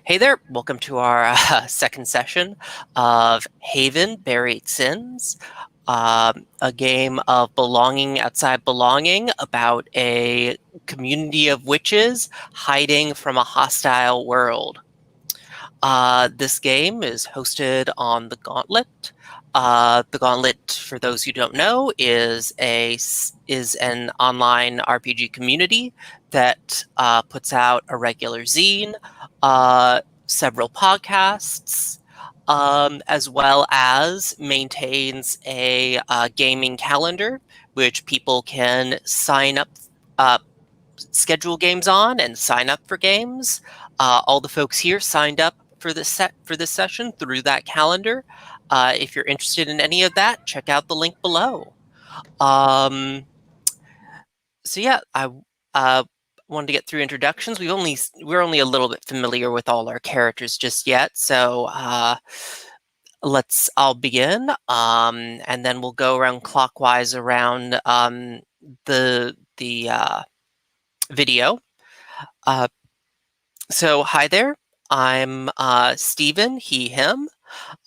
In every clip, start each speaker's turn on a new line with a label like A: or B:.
A: Hey there, welcome to our second session of Haven Buried Sins, a game of belonging outside belonging about a community of witches hiding from a hostile world. This game is hosted on the Gauntlet. The Gauntlet, for those who don't know, is an online RPG community that puts out a regular zine, several podcasts, as well as maintains a gaming calendar, which people can sign up, schedule games on, and sign up for games. All the folks here signed up for this session through that calendar. If you're interested in any of that, check out the link below. So yeah, I wanted to get through introductions. We're only a little bit familiar with all our characters just yet, so I'll begin, and then we'll go around clockwise around the video. So hi there, I'm Stephen, he, him,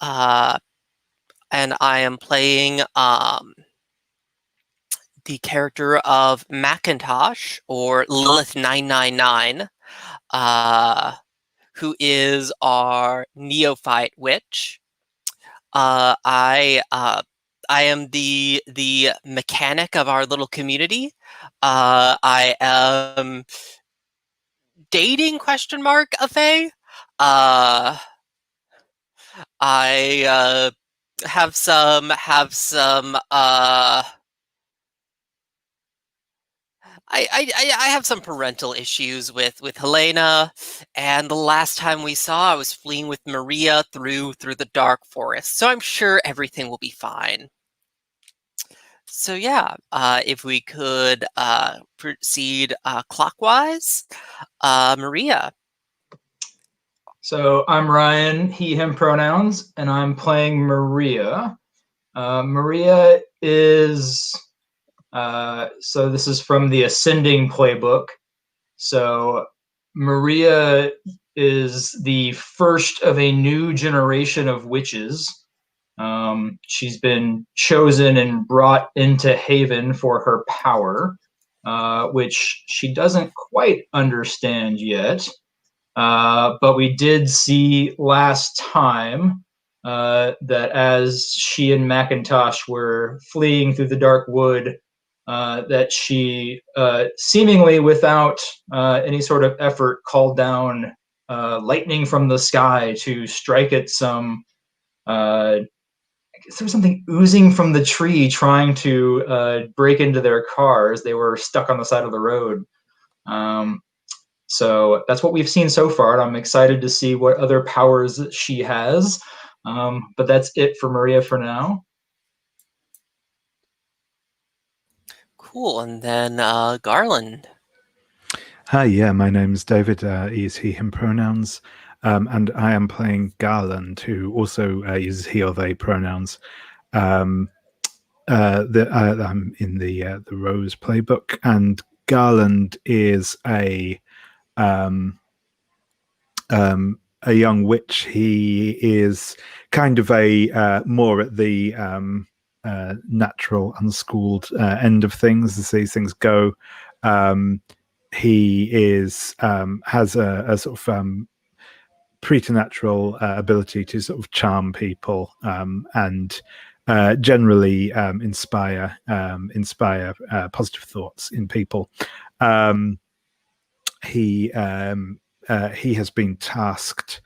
A: and I am playing the character of Macintosh, or Lilith 999, who is our neophyte witch. I am the mechanic of our little community. I am dating ? A fae. I have some I have some parental issues with Helena, and the last time we saw, I was fleeing with Maria through the dark forest. So I'm sure everything will be fine. So yeah, if we could proceed clockwise, Maria.
B: So I'm Ryan, he, him pronouns, and I'm playing Maria. Maria is, so this is from the Ascending playbook. So Maria is the first of a new generation of witches. She's been chosen and brought into Haven for her power, which she doesn't quite understand yet. But we did see last time that as she and Macintosh were fleeing through the dark wood, that she seemingly without any sort of effort called down lightning from the sky to strike at some, I guess there was something oozing from the tree trying to break into their cars. They were stuck on the side of the road. So that's what we've seen so far, and I'm excited to see what other powers she has. But that's it for Maria for now.
A: Cool, and then Garland.
C: Hi, yeah, my name's David. He's he, him pronouns, and I am playing Garland, who also uses he or they pronouns. I'm in the Rose playbook, and Garland is a young witch. He is kind of a more at the natural, unschooled end of things as these things go. He is has a sort of preternatural ability to sort of charm people and generally inspire positive thoughts in people. He has been tasked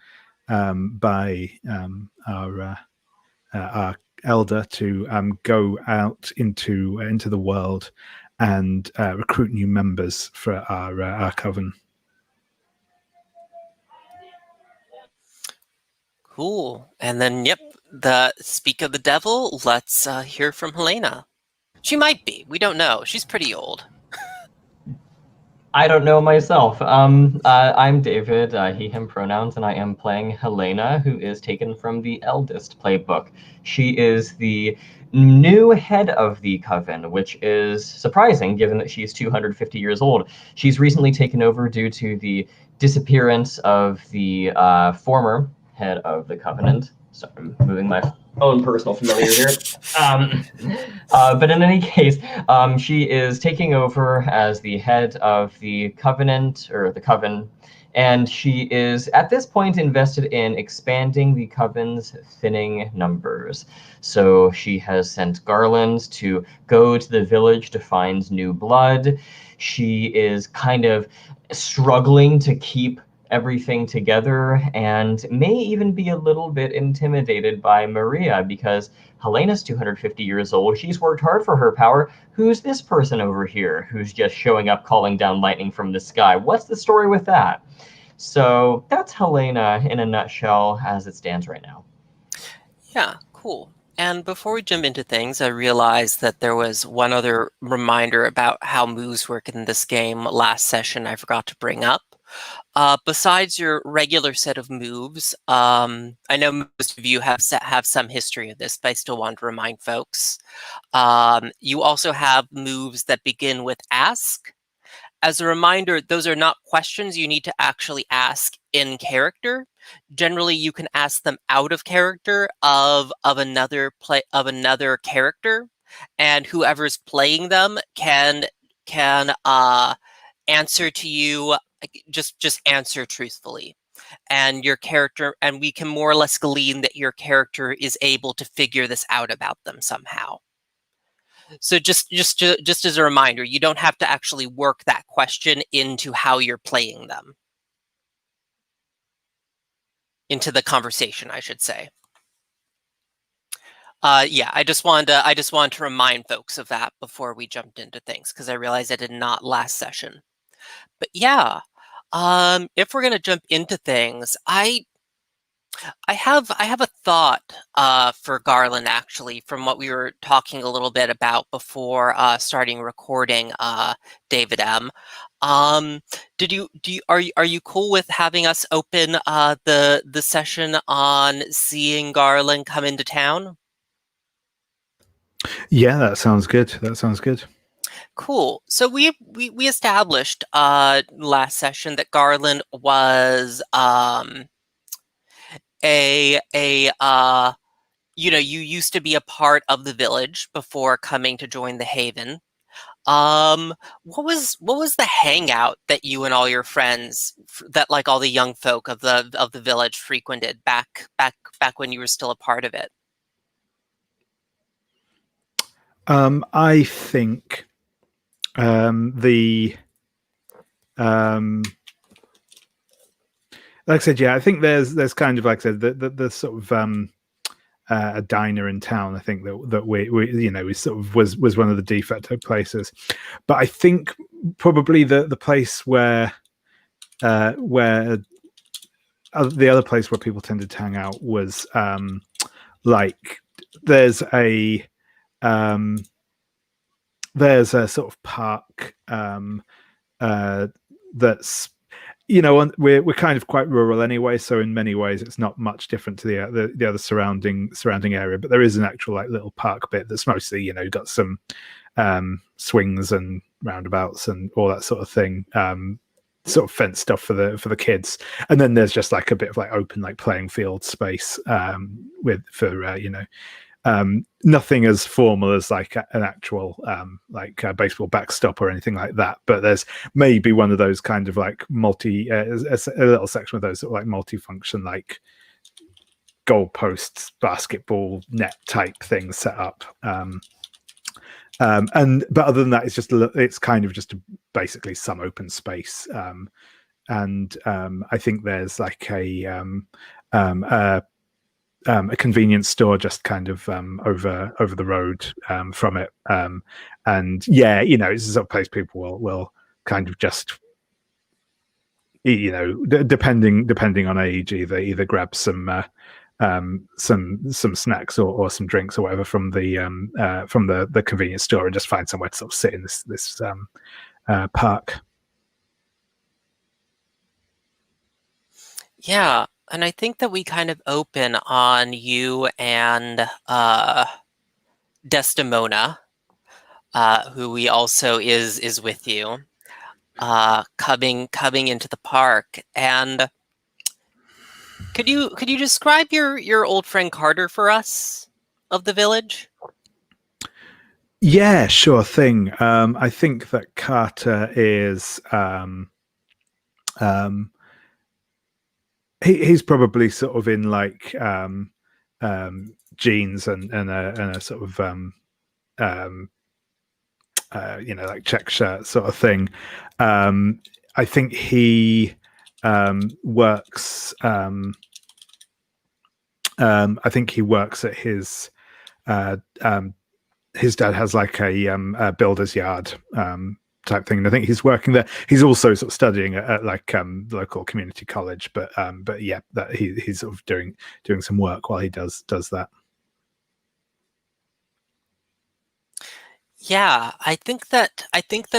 C: by our elder to go out into the world and recruit new members for our coven.
A: Cool. And then, yep, the speak of the devil. Let's hear from Helena. She might be. We don't know. She's pretty old.
D: I don't know myself. I'm David, he, him pronouns, and I am playing Helena, who is taken from the Eldest playbook. She is the new head of the coven, which is surprising given that she's 250 years old. She's recently taken over due to the disappearance of the former head of the covenant. Sorry, I'm moving my own personal familiar here. But in any case, she is taking over as the head of the covenant, or the coven, and she is at this point invested in expanding the coven's thinning numbers. So she has sent Garland to go to the village to find new blood. She is kind of struggling to keep everything together and may even be a little bit intimidated by Maria because Helena's 250 years old. She's worked hard for her power. Who's this person over here who's just showing up calling down lightning from the sky? What's the story with that? So that's Helena in a nutshell as it stands right now.
A: Yeah, cool. And before we jump into things, I realized that there was one other reminder about how moves work in this game last session I forgot to bring up. Besides your regular set of moves, I know most of you have some history of this, but I still want to remind folks. You also have moves that begin with ask. As a reminder, those are not questions you need to actually ask in character. Generally, you can ask them out of character of another character, and whoever's playing them can answer to you. Just answer truthfully, and your character, and we can more or less glean that your character is able to figure this out about them somehow. So just as a reminder, you don't have to actually work that question into how you're playing them. Into the conversation, I should say. Yeah, I just wanted to remind folks of that before we jumped into things, because I realized I did not last session. But yeah, if we're gonna jump into things, I have a thought for Garland, actually, from what we were talking a little bit about before starting recording, David M. Are you cool with having us open the session on seeing Garland come into town?
C: Yeah, that sounds good. That sounds good.
A: Cool. So we established last session that Garland was you used to be a part of the village before coming to join the Haven. What was the hangout that you and all your friends, that like all the young folk of the village frequented back when you were still a part of it?
C: I think like I said, yeah, I think there's kind of, like I said, the sort of a diner in town. I think that we sort of was one of the de facto places, but I think probably the place where the other place where people tended to hang out was like there's a sort of park that's, we're kind of quite rural anyway, so in many ways it's not much different to the other surrounding area, but there is an actual like little park bit that's mostly got some swings and roundabouts and all that sort of thing, sort of fence stuff for the kids, and then there's just like a bit of like open like playing field space nothing as formal as like an actual like a baseball backstop or anything like that, but there's maybe one of those kind of like a little section of those sort of like multi-function like goalposts, basketball net type things set up, but other than that, it's kind of just basically some open space, and I think there's like a convenience store just kind of over the road from it, and yeah, it's the sort of place people will kind of just depending on age, either grab some snacks or some drinks or whatever from the convenience store and just find somewhere to sort of sit in this park.
A: Yeah, and I think that we kind of open on you and Desdemona, who we also is with you, coming into the park. And could you describe your old friend Carter for us of the village?
C: Yeah, sure thing. I think that Carter is he's probably sort of in like jeans and a sort of like check shirt sort of thing. I think he works. I think he works at his dad has like a builder's yard type thing. And I think he's working there. He's also sort of studying at like local community college, but yeah, that he's sort of doing some work while he does that.
A: Yeah, I think that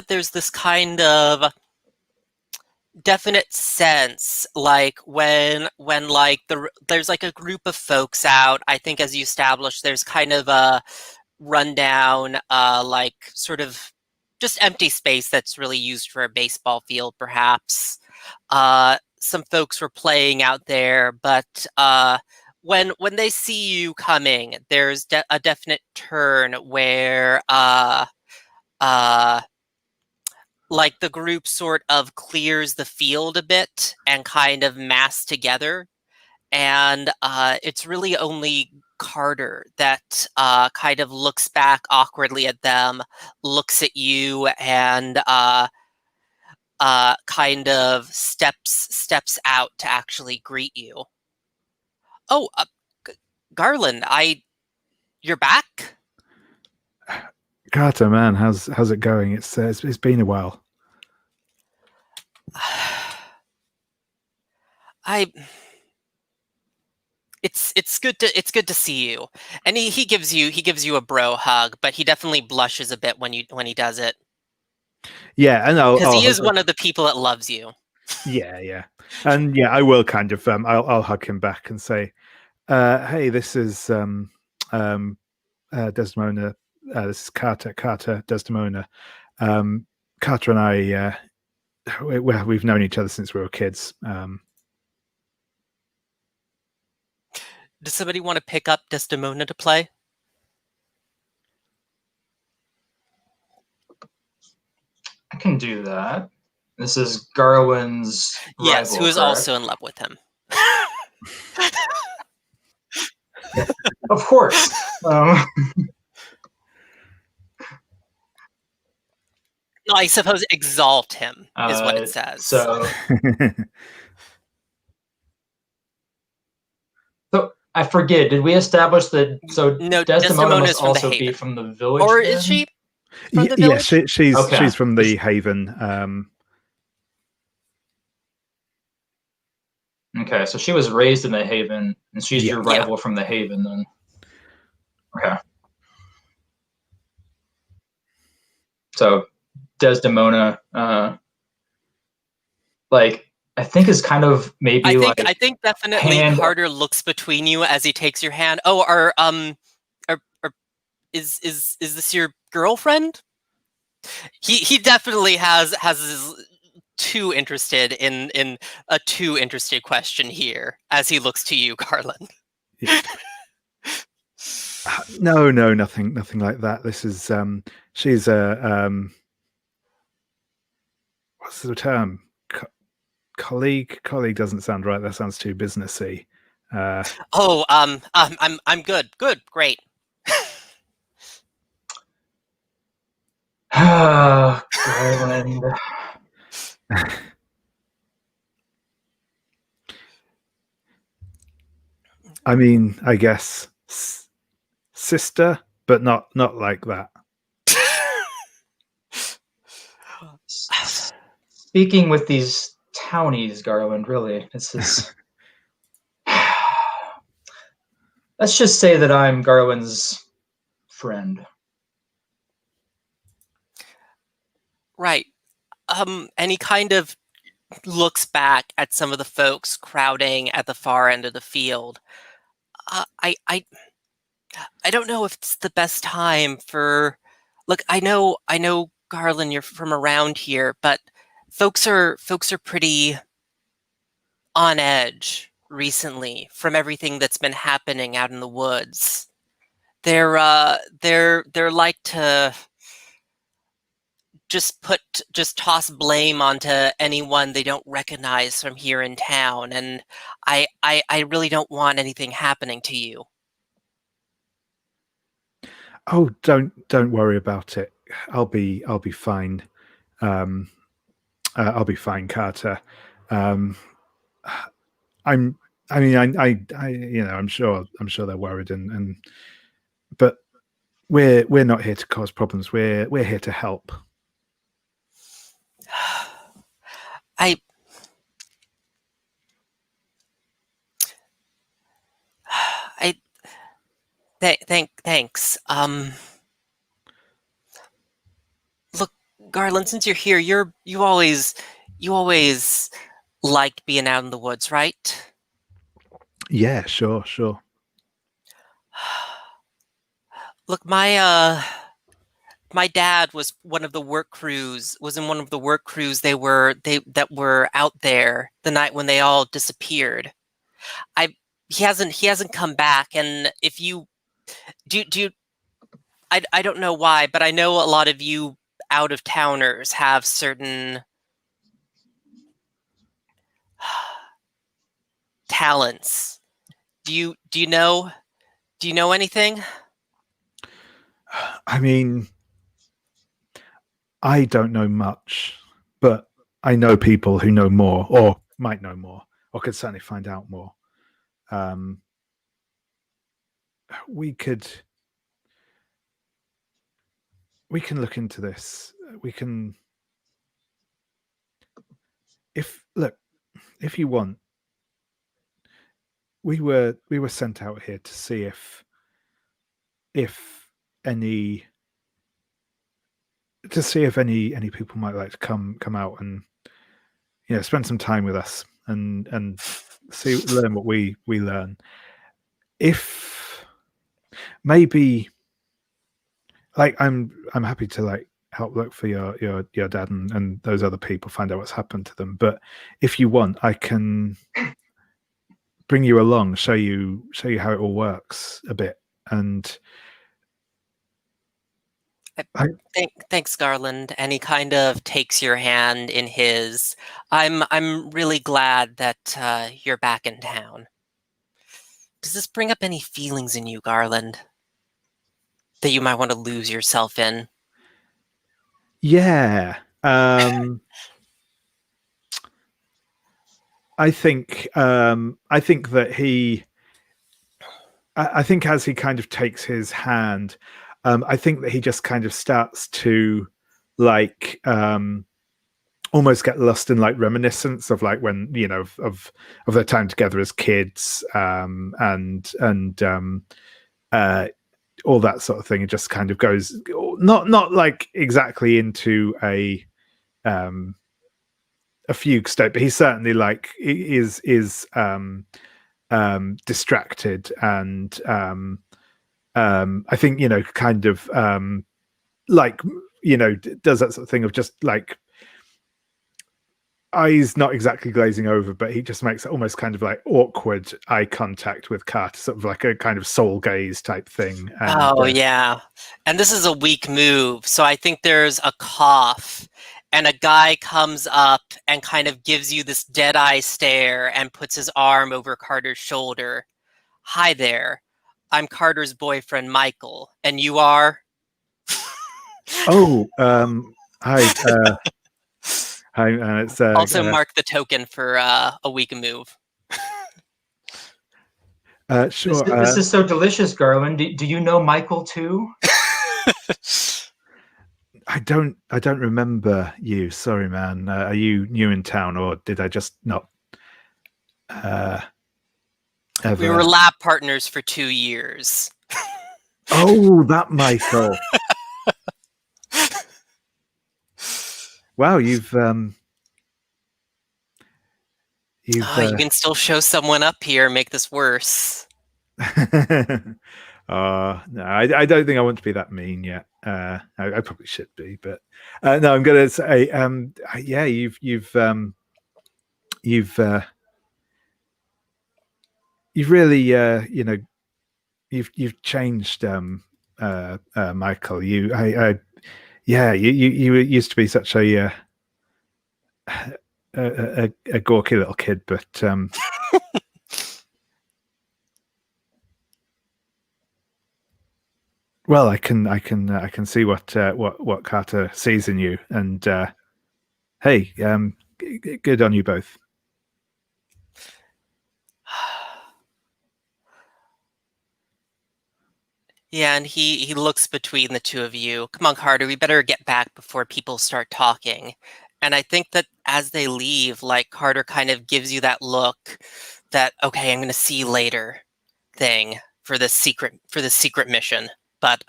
A: there's this kind of definite sense, like when like there's like a group of folks out. I think, as you established, there's kind of a rundown, like sort of just empty space that's really used for a baseball field, perhaps. Some folks were playing out there, but when they see you coming, there's a definite turn where like the group sort of clears the field a bit and kind of mass together. And it's really only Carter that kind of looks back awkwardly at them, looks at you, and kind of steps out to actually greet you. Oh, Garland, you're back?
C: Carter, man, how's it going? It's been a while.
A: It's good to see you. And he gives you a bro hug, but he definitely blushes a bit when he does it.
C: Yeah, and
A: because he is one of the people that loves you.
C: Yeah, and yeah, I will kind of I'll hug him back and say, "Hey, this is Desdemona. This is Carter, Desdemona. Carter and I, we've known each other since we were kids."
A: Does somebody want to pick up Desdemona to play?
B: I can do that. This is Garland's
A: Yes,
B: rival,
A: who is
B: correct?
A: also in love with him.
B: Of course.
A: No, I suppose exalt him is what it says.
B: So I forget. Did we establish that? So
A: no,
B: Desdemona
A: Desdemona's
B: must
A: from the
B: also be
A: Haven.
B: from the village,
A: Or
B: then?
A: is she from the
C: Yeah,
A: village?
C: she's from the Haven.
B: Okay, so she was raised in the Haven, and she's your rival from the Haven, then. Okay. So Desdemona, like, I think is kind of maybe
A: I think definitely Carter looks between you as he takes your hand. Oh, is this your girlfriend? He definitely has too interested in a too interested question here as he looks to you, Garland.
C: Yeah. No, nothing like that. This is she's a what's the term? Colleague doesn't sound right. That sounds too businessy.
A: I'm good, great.
B: Garland.
C: I mean, I guess sister, but not like that.
B: Speaking with these townies, Garland, really, this is. Let's just say that I'm Garland's friend.
A: Right. And he kind of looks back at some of the folks crowding at the far end of the field. I don't know if it's the best time for. Look, I know, Garland, you're from around here, but folks are pretty on edge recently from everything that's been happening out in the woods. They're like to just toss blame onto anyone they don't recognize from here in town, and I really don't want anything happening to you.
C: Oh, don't worry about it. I'll be fine. I'll be fine, Carter. I'm. I mean, I, you know, I'm sure they're worried, and but we're not here to cause problems. We're here to help.
A: I thanks. Look, Garland, since you're here, you always liked being out in the woods, right?
C: Yeah, sure.
A: Look, my dad was in one of the work crews that were out there the night when they all disappeared. He hasn't come back, and if you do I don't know why, but I know a lot of you out of towners have certain talents. Do you know anything?
C: I mean, I don't know much, but I know people who know more, or might know more, or could certainly find out more. We can look into this. We can, if you want. We were sent out here to see if any people might like to come out and spend some time with us and learn what we learn. If maybe, like, I'm happy to like help look for your dad and those other people, find out what's happened to them. But if you want, I can bring you along, show you how it all works a bit. And
A: thanks, Garland. And he kind of takes your hand in his. I'm really glad that you're back in town. Does this bring up any feelings in you, Garland, that you might want to lose yourself in?
C: Yeah. I think that he. I think as he kind of takes his hand, I think that he just kind of starts to like almost get lost in like reminiscence of like when of their time together as kids, and all that sort of thing. It just kind of goes not like exactly into a fugue state, but he certainly like is distracted, and I think kind of like does that sort of thing of just like eyes not exactly glazing over, but he just makes almost kind of like awkward eye contact with Carter, sort of like a kind of soul gaze type thing. And,
A: yeah, and this is a weak move, so I think there's a cough and a guy comes up and kind of gives you this dead-eye stare and puts his arm over Carter's shoulder. Hi there. I'm Carter's boyfriend, Michael. And you are?
C: Oh, hi. Hi, it's
A: also mark the token for a weak move.
C: Sure.
B: This is so delicious, Garland. Do you know Michael too?
C: I don't remember you. Sorry, man. Are you new in town, or did I just not ever?
A: We were lab partners for 2 years.
C: Oh, that Michael. Wow, you've
A: you can still show someone up here and make this worse.
C: No, I don't think I want to be that mean yet. I probably should be, but no, I'm going to say, yeah, you've really, you've changed, Michael. Yeah, you used to be such a gawky little kid, but well, I can see what Carter sees in you, and hey, good on you both.
A: Yeah, and he looks between the two of you. Come on, Carter, we better get back before people start talking. And I think that as they leave, like Carter kind of gives you that look that, okay, I'm gonna see you later thing for the secret mission. But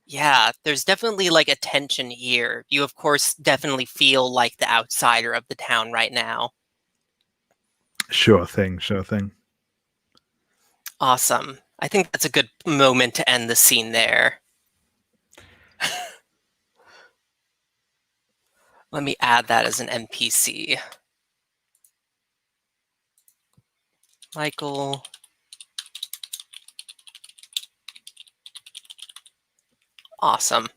A: yeah, there's definitely like a tension here. You of course definitely feel like the outsider of the town right now.
C: Sure thing.
A: Awesome. I think that's a good moment to end the scene there. Let me add that as an NPC. Michael. Awesome.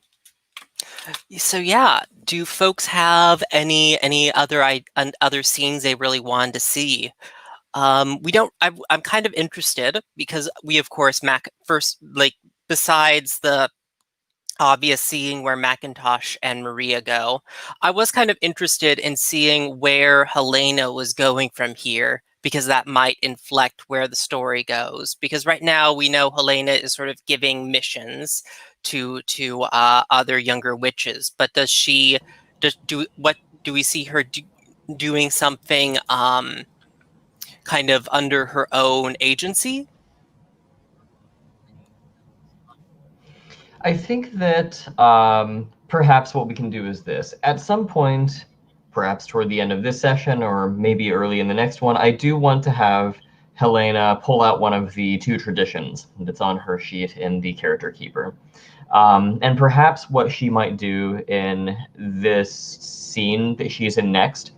A: So yeah, do folks have any other scenes they really wanted to see? We don't. I'm kind of interested because we, of course, besides the obvious seeing where Macintosh and Maria go, I was kind of interested in seeing where Helena was going from here, because that might inflect where the story goes. Because right now we know Helena is sort of giving missions to other younger witches, but does she do we see her doing something kind of under her own agency?
D: I think that perhaps what we can do is this. At some point, perhaps toward the end of this session or maybe early in the next one, I do want to have Helena pull out one of the 2 traditions that's on her sheet in the Character Keeper. And perhaps what she might do in this scene that she's in next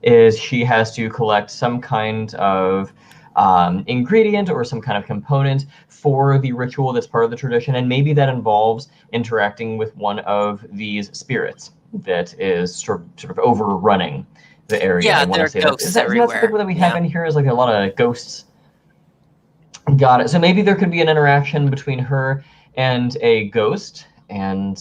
D: is she has to collect some kind of ingredient or some kind of component for the ritual that's part of the tradition, and maybe that involves interacting with one of these spirits that is sort of overrunning the area.
A: Yeah,
D: I want
A: there
D: to say
A: are ghosts
D: is that
A: everywhere.
D: something that we have in here? Is like a lot of ghosts. Got it. So maybe there could be an interaction between her and a ghost, and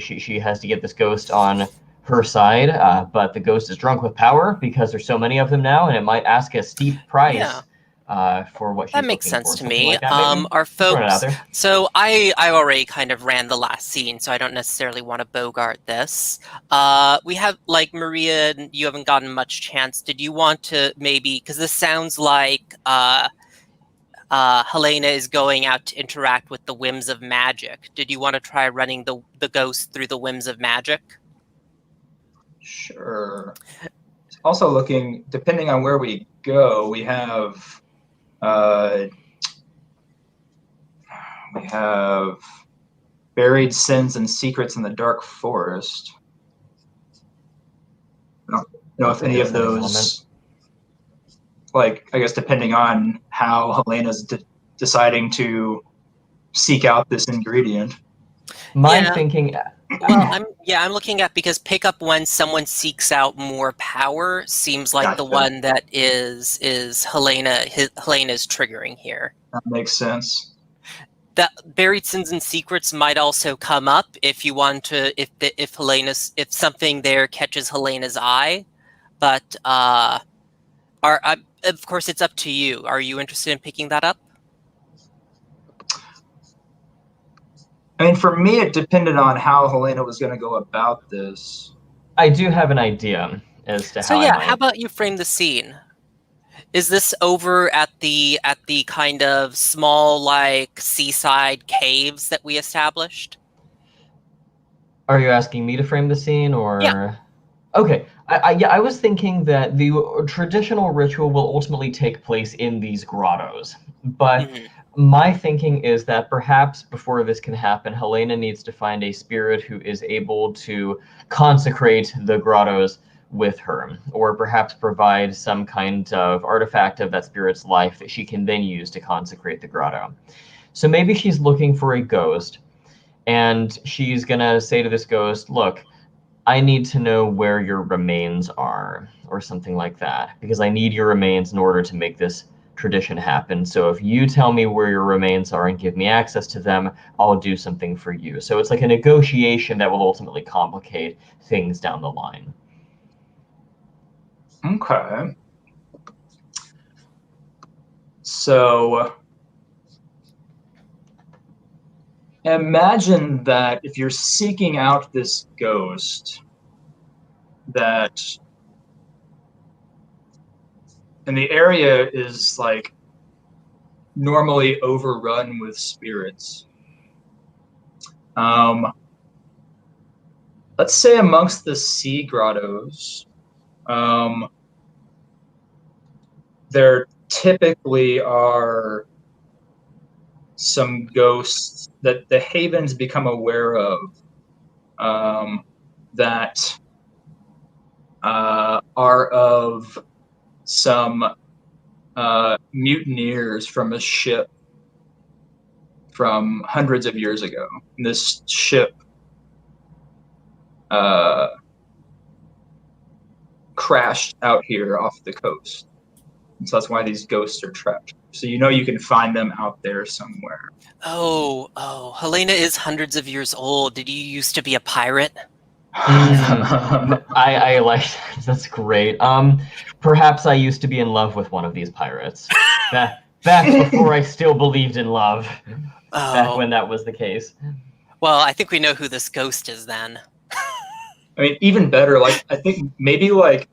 D: she has to get this ghost on her side, but the ghost is drunk with power because there's so many of them now, and it might ask a steep price for what she's
A: that makes
D: looking
A: sense
D: for.
A: to
D: Something
A: me.
D: like that, maybe?
A: Our
D: Throwing it out
A: folks.
D: there.
A: So I already kind of ran the last scene, so I don't necessarily want to bogart this. We have like Maria. You haven't gotten much chance. Did you want to maybe, because this sounds like Helena is going out to interact with the whims of magic. Did you want to try running the ghost through the whims of magic?
B: Sure. Also looking, depending on where we go, we have buried sins and secrets in the dark forest. I don't know if any of those, like, I guess depending on how Helena's deciding to seek out this ingredient.
D: My
A: Yeah.
D: thinking.
A: Well, I'm looking at, because pick up when someone seeks out more power seems like the one that is Helena's triggering here.
B: That makes sense.
A: That buried sins and secrets might also come up if you want to, if something there catches Helena's eye, but of course it's up to you. Are you interested in picking that up?
B: I mean, for me, it depended on how Helena was going to go about this.
D: I do have an idea as to how I might.
A: How about you frame the scene? Is this over at the kind of small, like, seaside caves that we established?
D: Are you asking me to frame the scene, or?
A: Yeah.
D: Okay, I was thinking that the traditional ritual will ultimately take place in these grottos, but
A: Mhm.
D: my thinking is that perhaps before this can happen, Helena needs to find a spirit who is able to consecrate the grottos with her, or perhaps provide some kind of artifact of that spirit's life that she can then use to consecrate the grotto. So maybe she's looking for a ghost, and she's gonna say to this ghost, look, I need to know where your remains are, or something like that, because I need your remains in order to make this tradition happen. So if you tell me where your remains are and give me access to them, I'll do something for you. So it's like a negotiation that will ultimately complicate things down the line.
B: Okay. So imagine that if you're seeking out this ghost, that and the area is like normally overrun with spirits. Let's say amongst the sea grottos, there typically are some ghosts that the havens become aware of, that are of some mutineers from a ship from hundreds of years ago. And this ship crashed out here off the coast. And so that's why these ghosts are trapped. So you know you can find them out there somewhere.
A: Oh, Helena is hundreds of years old. Did you used to be a pirate?
D: I like that. That's great. Perhaps I used to be in love with one of these pirates. Back before I still believed in love. Back
A: Oh,
D: when that was the case.
A: well, I think we know who this ghost is then.
B: I mean, even better, like I think maybe like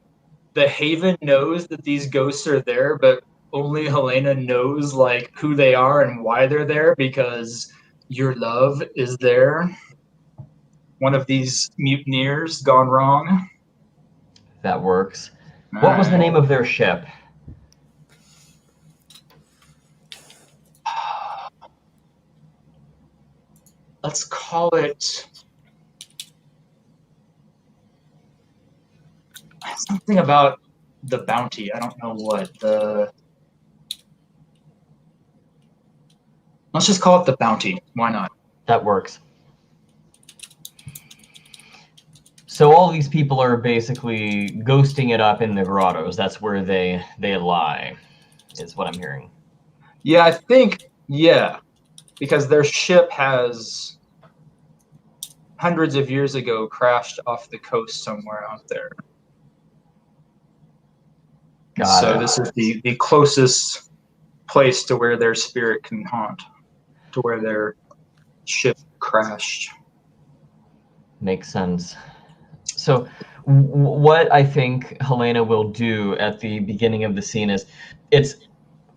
B: the Haven knows that these ghosts are there, but only Helena knows like who they are and why they're there because your love is there. One of these mutineers gone wrong.
D: That works.
B: All
D: What was the
B: right.
D: name of their ship?
B: Let's call it something about the bounty. I don't know what the. Let's just call it the bounty. Why not?
D: That works. So all these people are basically ghosting it up in the grottos. That's where they lie, is what I'm hearing.
B: Yeah, I think because their ship has hundreds of years ago crashed off the coast somewhere out there. So this is the closest place to where their spirit can haunt, to where their ship crashed.
D: Makes sense. So what I think Helena will do at the beginning of the scene is it's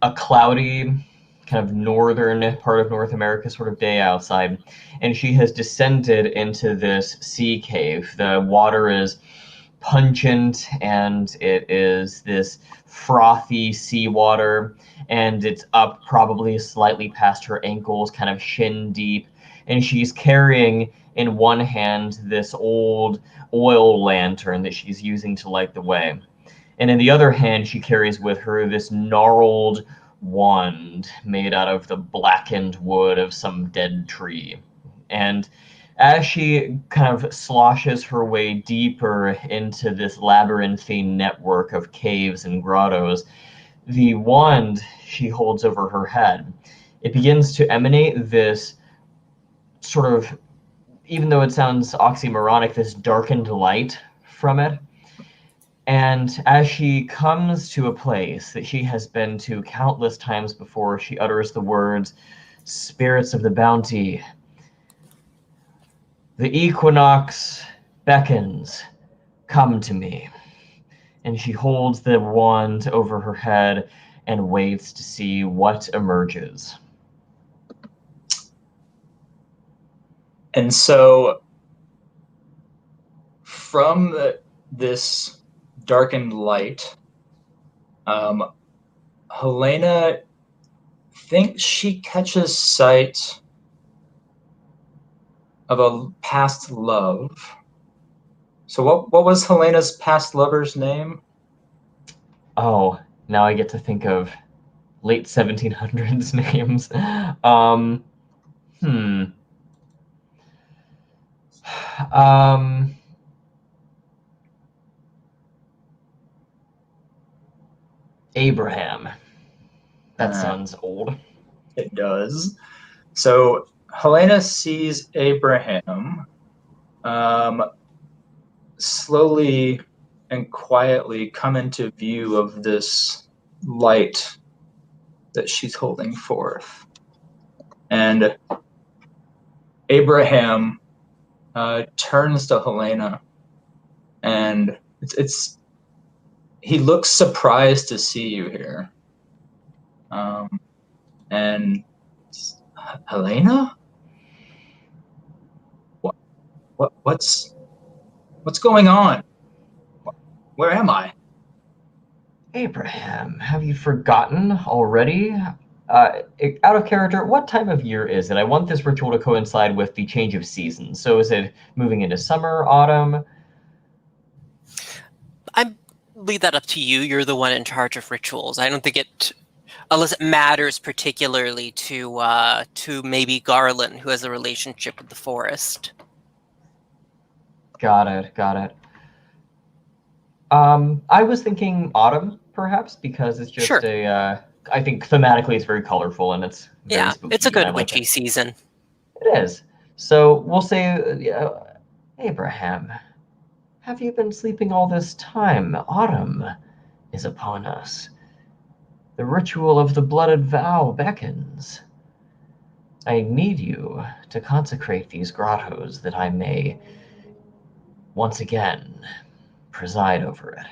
D: a cloudy kind of northern part of North America sort of day outside, and she has descended into this sea cave. The water is pungent and it is this frothy seawater, and it's up probably slightly past her ankles, kind of shin deep, and she's carrying in one hand this old oil lantern that she's using to light the way, and in the other hand she carries with her this gnarled wand made out of the blackened wood of some dead tree. And as she kind of sloshes her way deeper into this labyrinthine network of caves and grottos, the wand she holds over her head, it begins to emanate this sort of, even though it sounds oxymoronic, this darkened light from it. And as she comes to a place that she has been to countless times before, she utters the words, "Spirits of the bounty, the equinox beckons, come to me." And she holds the wand over her head and waits to see what emerges.
B: And so from this darkened light, Helena thinks she catches sight of a past love. So what was Helena's past lover's name?
D: Oh, now I get to think of late 1700s names. Abraham. That sounds old.
B: It does. So Helena sees Abraham slowly and quietly come into view of this light that she's holding forth. And Abraham turns to Helena, and he looks surprised to see you here. And Helena? What's going on? Where am I?
D: Abraham, have you forgotten already? Out of character, what time of year is it? I want this ritual to coincide with the change of seasons. So is it moving into summer, autumn?
A: I leave that up to you. You're the one in charge of rituals. I don't think unless it matters particularly to maybe Garland, who has a relationship with the forest.
D: Got it. I was thinking autumn, perhaps, because it's just
A: Sure.
D: I think thematically it's very colorful and it's very spooky.
A: It's a good
D: like
A: witchy season.
D: It is. So we'll say, Abraham, have you been sleeping all this time? Autumn is upon us. The ritual of the blooded vow beckons. I need you to consecrate these grottos that I may once again preside over it.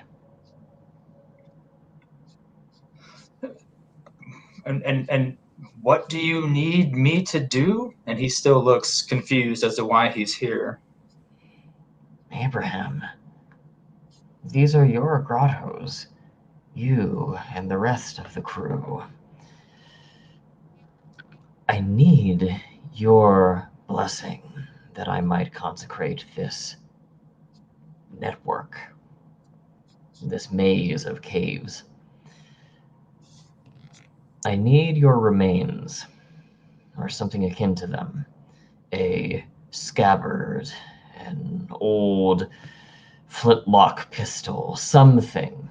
B: And what do you need me to do? And he still looks confused as to why he's here.
D: Abraham, these are your grottos. You and the rest of the crew. I need your blessing that I might consecrate this network, this maze of caves. I need your remains, or something akin to them. A scabbard, an old flintlock pistol, something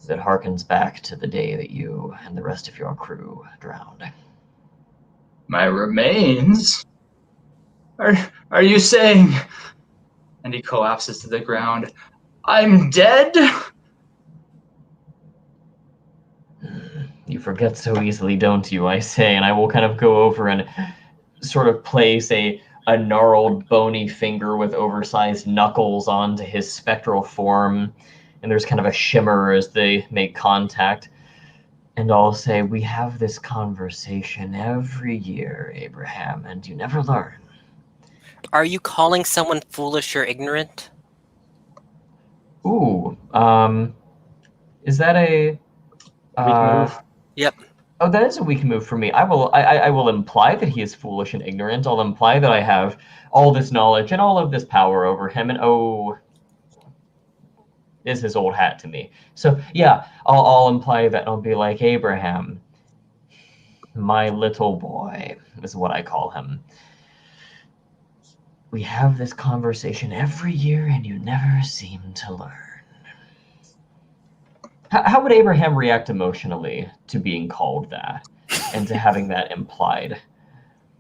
D: that harkens back to the day that you and the rest of your crew drowned.
B: My remains? Are you saying? And he collapses to the ground. I'm dead?
D: You forget so easily, don't you, I say, and I will kind of go over and sort of place a gnarled, bony finger with oversized knuckles onto his spectral form, and there's kind of a shimmer as they make contact. And I'll say, we have this conversation every year, Abraham, and you never learn.
A: Are you calling someone foolish or ignorant?
D: Ooh, is that a...
B: Weak move?
A: Yep.
D: Oh, that is a weak move for me. I will imply that he is foolish and ignorant. I'll imply that I have all this knowledge and all of this power over him, and is his old hat to me. So yeah, I'll imply that. I'll be like, Abraham, my little boy is what I call him. We have this conversation every year, and you never seem to learn. How would Abraham react emotionally to being called that and to having that implied?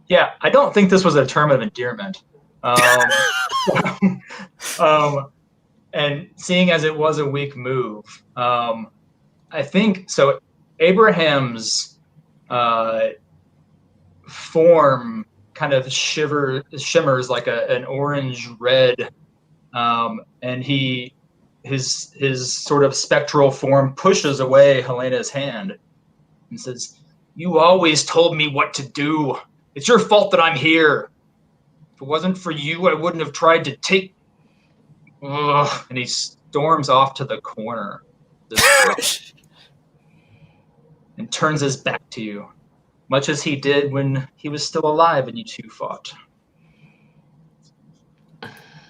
B: Yeah, I don't think this was a term of endearment. And seeing as it was a weak move, I think so. Abraham's form kind of shimmers like an orange red, and his sort of spectral form pushes away Helena's hand and says, "You always told me what to do. It's your fault that I'm here. If it wasn't for you, I wouldn't have tried to take Ugh, and he storms off to the corner and turns his back to you, much as he did when he was still alive and you two fought.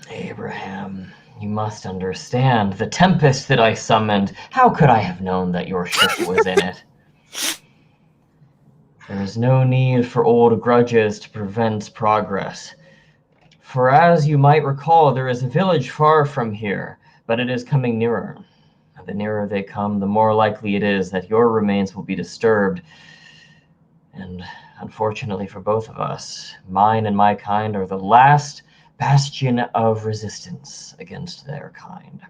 D: Abraham, you must understand the tempest that I summoned. How could I have known that your ship was in it? There is no need for old grudges to prevent progress. For as you might recall, there is a village far from here, but it is coming nearer. And the nearer they come, the more likely it is that your remains will be disturbed. And unfortunately for both of us, mine and my kind are the last bastion of resistance against their kind.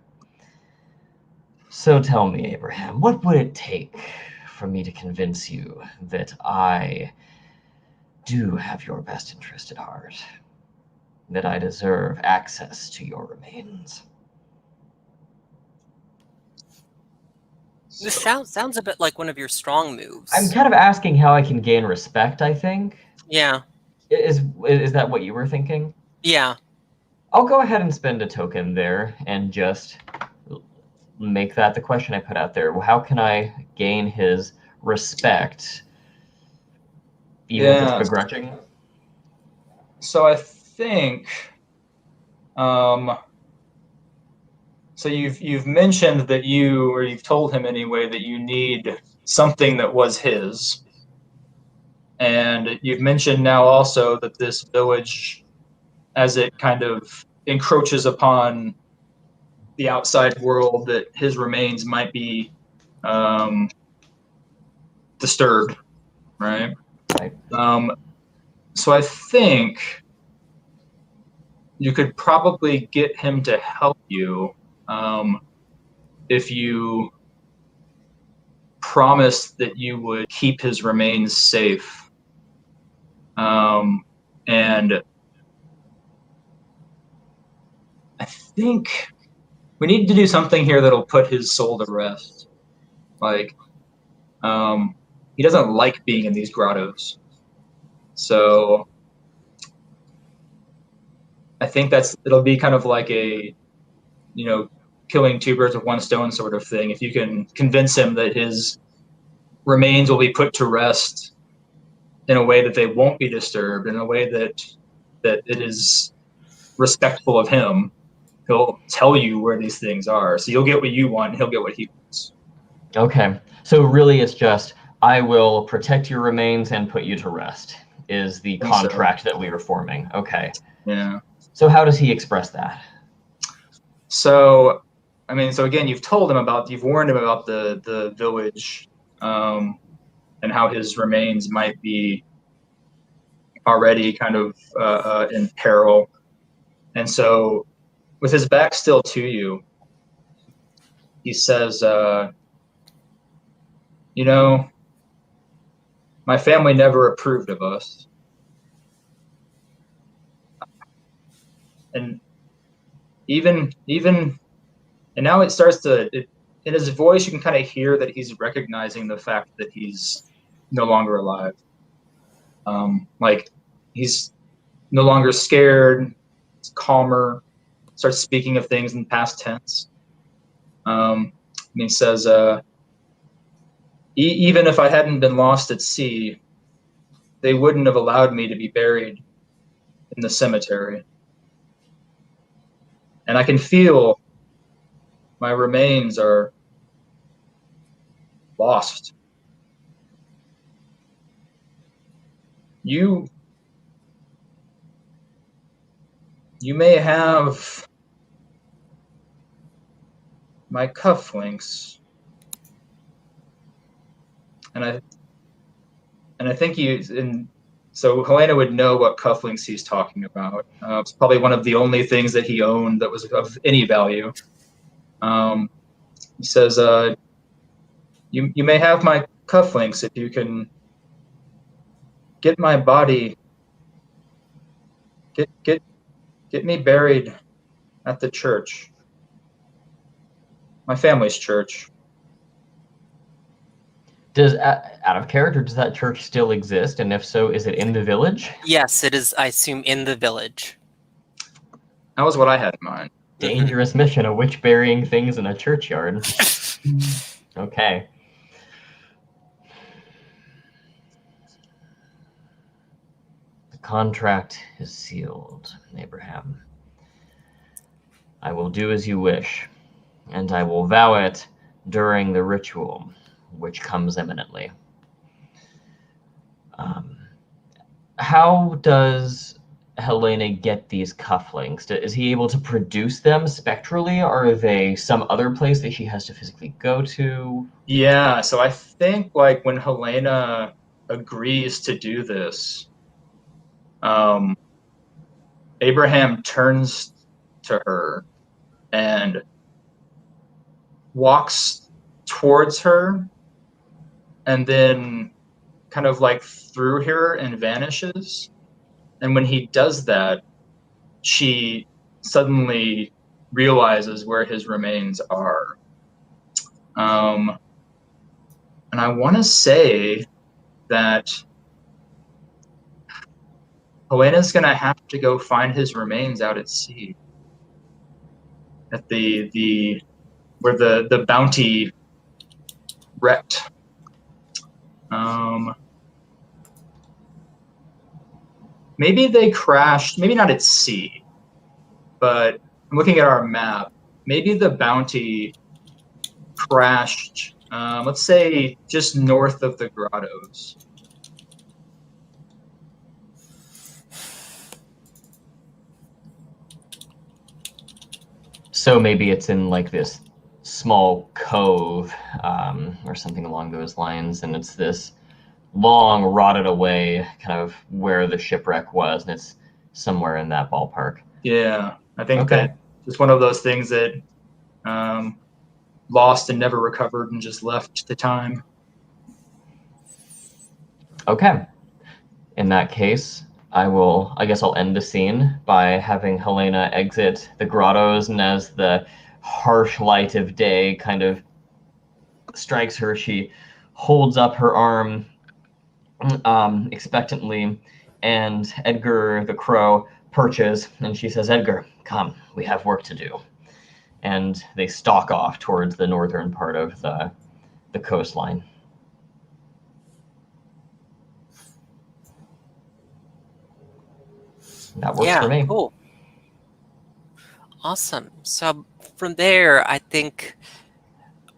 D: So tell me, Abraham, what would it take for me to convince you that I do have your best interest at heart, that I deserve access to your remains?
A: This sounds a bit like one of your strong moves.
D: I'm kind of asking how I can gain respect, I think.
A: Yeah.
D: Is that what you were thinking?
A: Yeah.
D: I'll go ahead and spend a token there and just make that the question I put out there. Well, how can I gain his respect, even if it's begrudging?
B: So I think, so you've mentioned that you've told him anyway that you need something that was his, and you've mentioned now also that this village, as it kind of encroaches upon the outside world, that his remains might be disturbed, right?
D: Right.
B: So I think you could probably get him to help you if you promised that you would keep his remains safe. And I think we need to do something here that'll put his soul to rest. Like, he doesn't like being in these grottos. So I think it'll be kind of like a, killing two birds with one stone sort of thing. If you can convince him that his remains will be put to rest in a way that they won't be disturbed, in a way that it is respectful of him, he'll tell you where these things are. So you'll get what you want, and he'll get what he wants.
D: Okay. So really it's just, I will protect your remains and put you to rest, is the contract that we are forming. Okay.
B: Yeah.
D: So how does he express that?
B: So, so again, you've warned him about the village, and how his remains might be already kind of in peril. And so, with his back still to you, he says, my family never approved of us. And even and now it starts to, in his voice, you can kind of hear that he's recognizing the fact that he's no longer alive. Like, he's no longer scared, he's calmer, starts speaking of things in past tense. And he says, even if I hadn't been lost at sea, they wouldn't have allowed me to be buried in the cemetery. And I can feel my remains are lost. You may have my cufflinks, and I think so Helena would know what cufflinks he's talking about. It's probably one of the only things that he owned that was of any value. He says, you may have my cufflinks if you can get my body, get me buried at the church, my family's church.
D: Out of character, does that church still exist? And if so, is it in the village?
A: Yes, it is, I assume, in the village.
B: That was what I had in mind.
D: Dangerous mission, a witch burying things in a churchyard. Okay. The contract is sealed, Abraham. I will do as you wish, and I will vow it during the ritual, which comes imminently. How does Helena get these cufflinks? Is he able to produce them spectrally, or are they some other place that she has to physically go to?
B: Yeah, so I think like when Helena agrees to do this, Abraham turns to her and walks towards her and then kind of like through her and vanishes. And when he does that, she suddenly realizes where his remains are. And I want to say that Helena's going to have to go find his remains out at sea, at the where the Bounty wrecked. Maybe they crashed, maybe not at sea, but I'm looking at our map. Maybe the Bounty crashed, let's say, just north of the grottos.
D: So maybe it's in like this small cove or something along those lines, and it's this long rotted away kind of where the shipwreck was, and it's somewhere in that ballpark.
B: Yeah, I think that it's one of those things that lost and never recovered and just left to time.
D: Okay. In that case, I guess I'll end the scene by having Helena exit the grottos, and as the harsh light of day kind of strikes her, she holds up her arm expectantly, and Edgar the Crow perches, and she says, "Edgar, come, we have work to do." And they stalk off towards the northern part of the coastline. That works for me.
A: Cool. Awesome. So from there, I think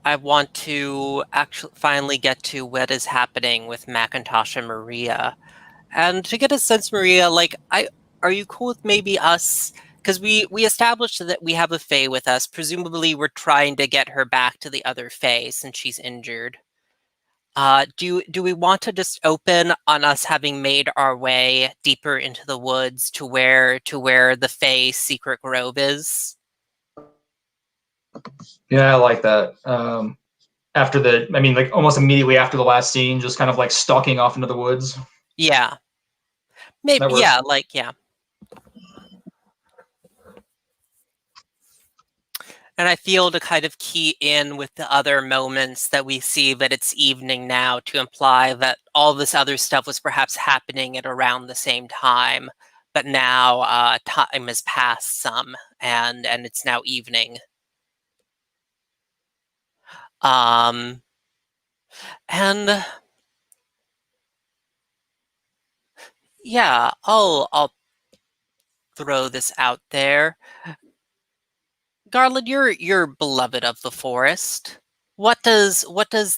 A: I want to actually finally get to what is happening with Macintosh and Maria. And to get a sense, Maria, like, are you cool with maybe us? Because we established that we have a Fae with us. Presumably, we're trying to get her back to the other Fae since she's injured. Do we want to just open on us having made our way deeper into the woods to where the Fae secret grove is?
B: Yeah, I like that. Like almost immediately after the last scene, just kind of like stalking off into the woods.
A: Yeah. Maybe, yeah, like, yeah. And I feel to kind of key in with the other moments that we see that it's evening now to imply that all this other stuff was perhaps happening at around the same time, but now time has passed some, and it's now evening. And yeah, I'll throw this out there. Garland, you're beloved of the forest. What does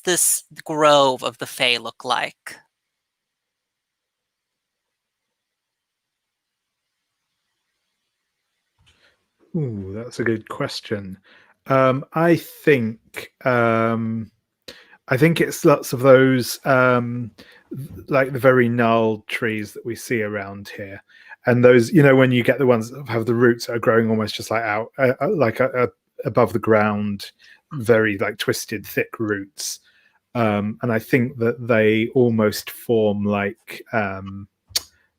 A: this grove of the Fae look like?
C: Ooh, that's a good question. I think it's lots of those like the very gnarled trees that we see around here, and those, when you get the ones that have the roots that are growing almost just like out above the ground, very like twisted thick roots, and I think that they almost form like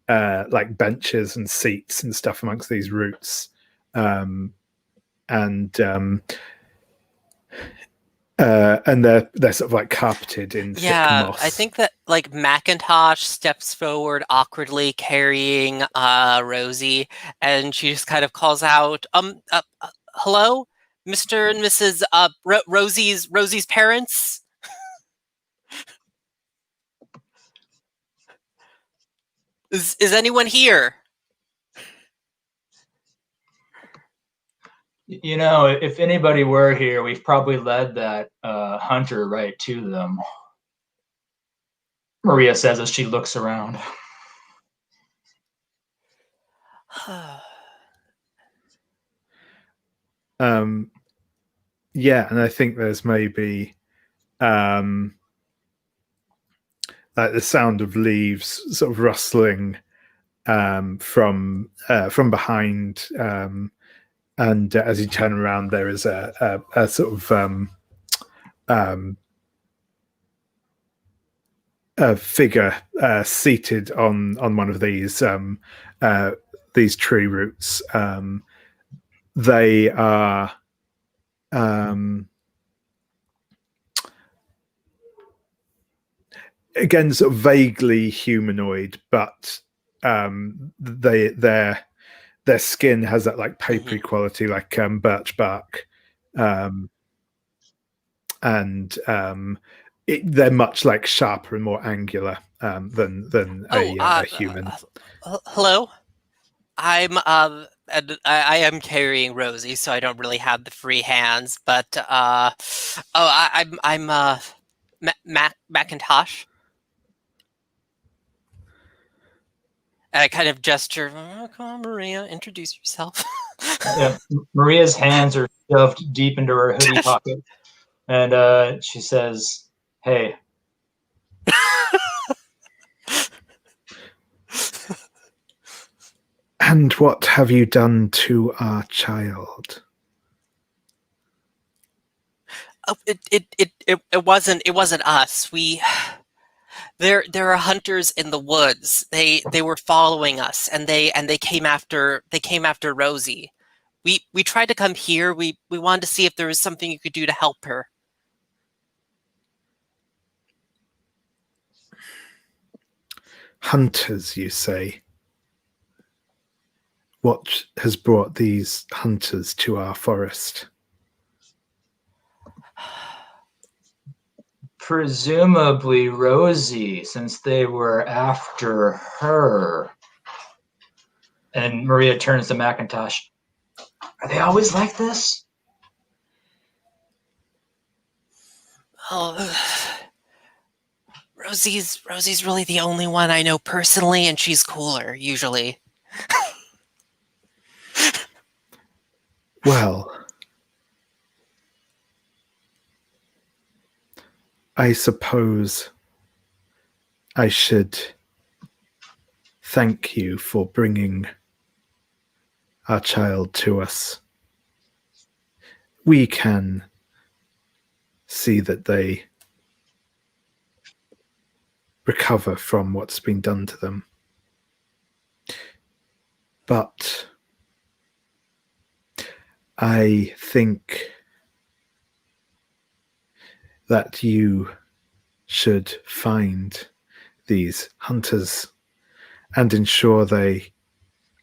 C: benches and seats and stuff amongst these roots. And they're sort of like carpeted in thick moss.
A: I think that like Macintosh steps forward awkwardly carrying Rosie, and she just kind of calls out, hello, Mr. and Mrs. Rosie's parents. Is anyone here?
B: You know, if anybody were here, we've probably led that hunter right to them. Maria says as she looks around.
C: Yeah, and I think there's maybe like the sound of leaves sort of rustling from behind, and as you turn around, there is a sort of a figure seated on one of these tree roots. They are again sort of vaguely humanoid, but their skin has that like papery quality, like birch bark, and they're much like sharper and more angular than a human.
A: Hello, and I am carrying Rosie, so I don't really have the free hands. But I'm Macintosh. And I kind of gesture. Oh, come on, Maria, introduce yourself.
B: Yeah, Maria's hands are shoved deep into her hoodie pocket, and she says, "Hey."
C: And what have you done to our child?
A: Oh, it wasn't us. There are hunters in the woods. They were following us, and they came after Rosie. We tried to come here. We wanted to see if there was something you could do to help her.
C: Hunters, you say? What has brought these hunters to our forest?
B: Presumably Rosie, since they were after her. And Maria turns to Macintosh. Are they always like this?
A: Oh, Rosie's really the only one I know personally, and she's cooler usually.
C: Well, I suppose I should thank you for bringing our child to us. We can see that they recover from what's been done to them. But I think that you should find these hunters and ensure they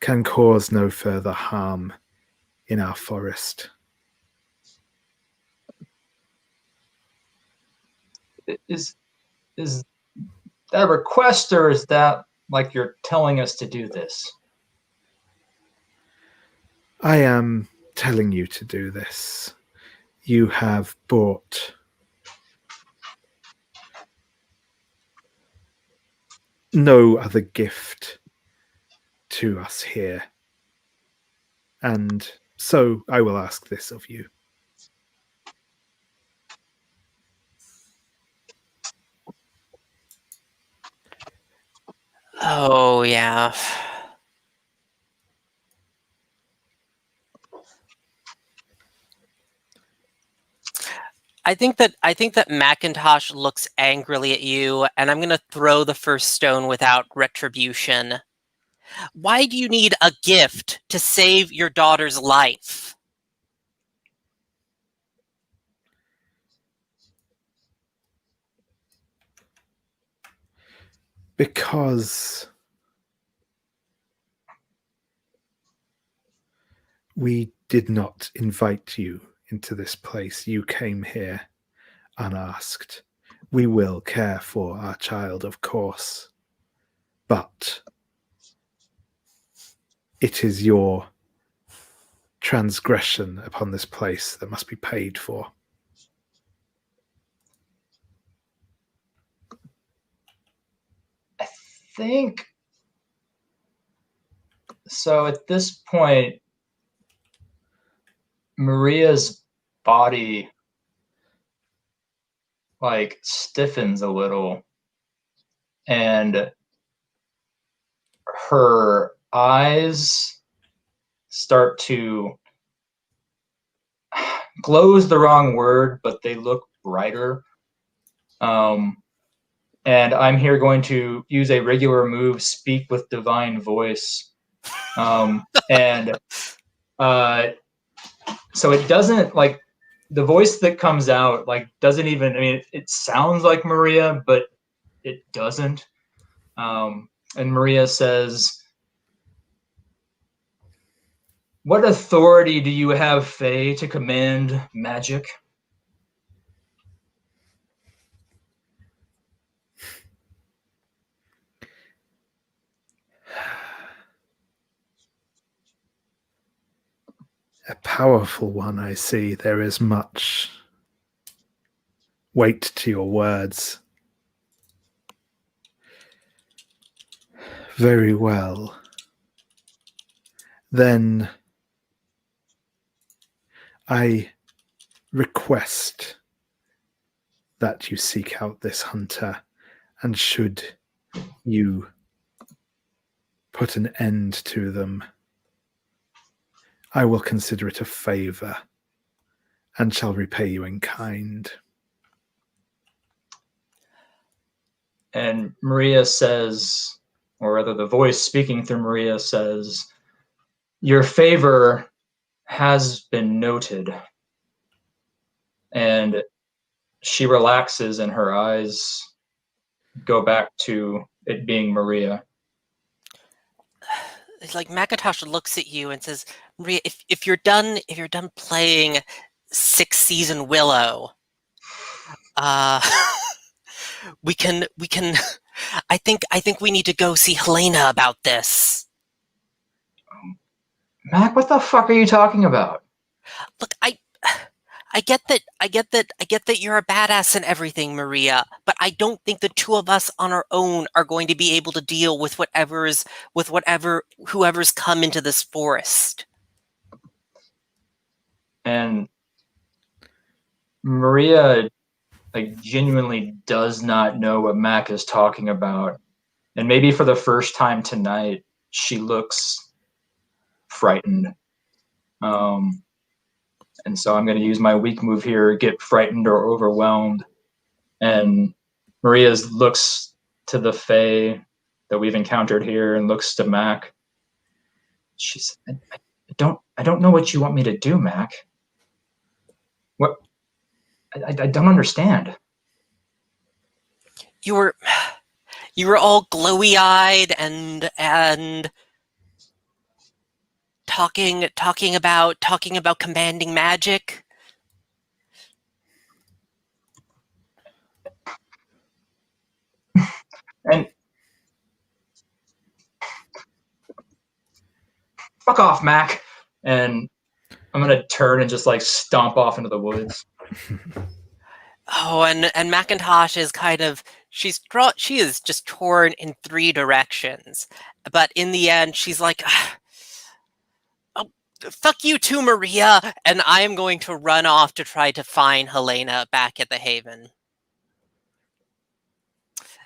C: can cause no further harm in our forest.
B: Is that a request, or is that like you're telling us to do this?
C: I am telling you to do this. You have brought no other gift to us here. And so I will ask this of you.
A: Oh yeah. I think that Macintosh looks angrily at you, and I'm gonna throw the first stone without retribution. Why do you need a gift to save your daughter's life?
C: Because We did not invite you into this place. You came here unasked. We will care for our child, of course, but it is your transgression upon this place that must be paid for.
B: I think so. At this point, Maria's body like stiffens a little, and her eyes start to glow's the wrong word, but they look brighter. And I'm here going to use a regular move, Speak with Divine Voice. And so it doesn't, like, the voice that comes out, like, doesn't even, I mean, it sounds like Maria, but it doesn't. And Maria says, "What authority do you have, Fae, to command magic?"
C: A powerful one, I see. There is much weight to your words. Very well. Then I request that you seek out this hunter, and should you put an end to them, I will consider it a favor and shall repay you in kind.
B: And Maria says, or rather the voice speaking through Maria says, "Your favor has been noted." And she relaxes and her eyes go back to it being Maria.
A: It's like Macintosh looks at you and says, "Maria, if you're done playing 6th season Willow, we can I think we need to go see Helena about this."
B: Mac, what the fuck are you talking about?
A: Look, I get that you're a badass and everything, Maria, but I don't think the two of us on our own are going to be able to deal with whoever's come into this forest.
B: And Maria, like, genuinely does not know what Mac is talking about. And maybe for the first time tonight, she looks frightened. And so I'm going to use my weak move here, get frightened or overwhelmed. And Maria looks to the Fae that we've encountered here and looks to Mac. She's, I don't know what you want me to do, Mac. What? I don't understand.
A: You were all glowy-eyed and talking about commanding magic.
B: And fuck off, Mac. And I'm gonna turn and just like stomp off into the woods.
A: Oh, and Macintosh is she is just torn in 3 directions. But in the end, she's like, "Oh, fuck you too, Maria," and I am going to run off to try to find Helena back at the Haven.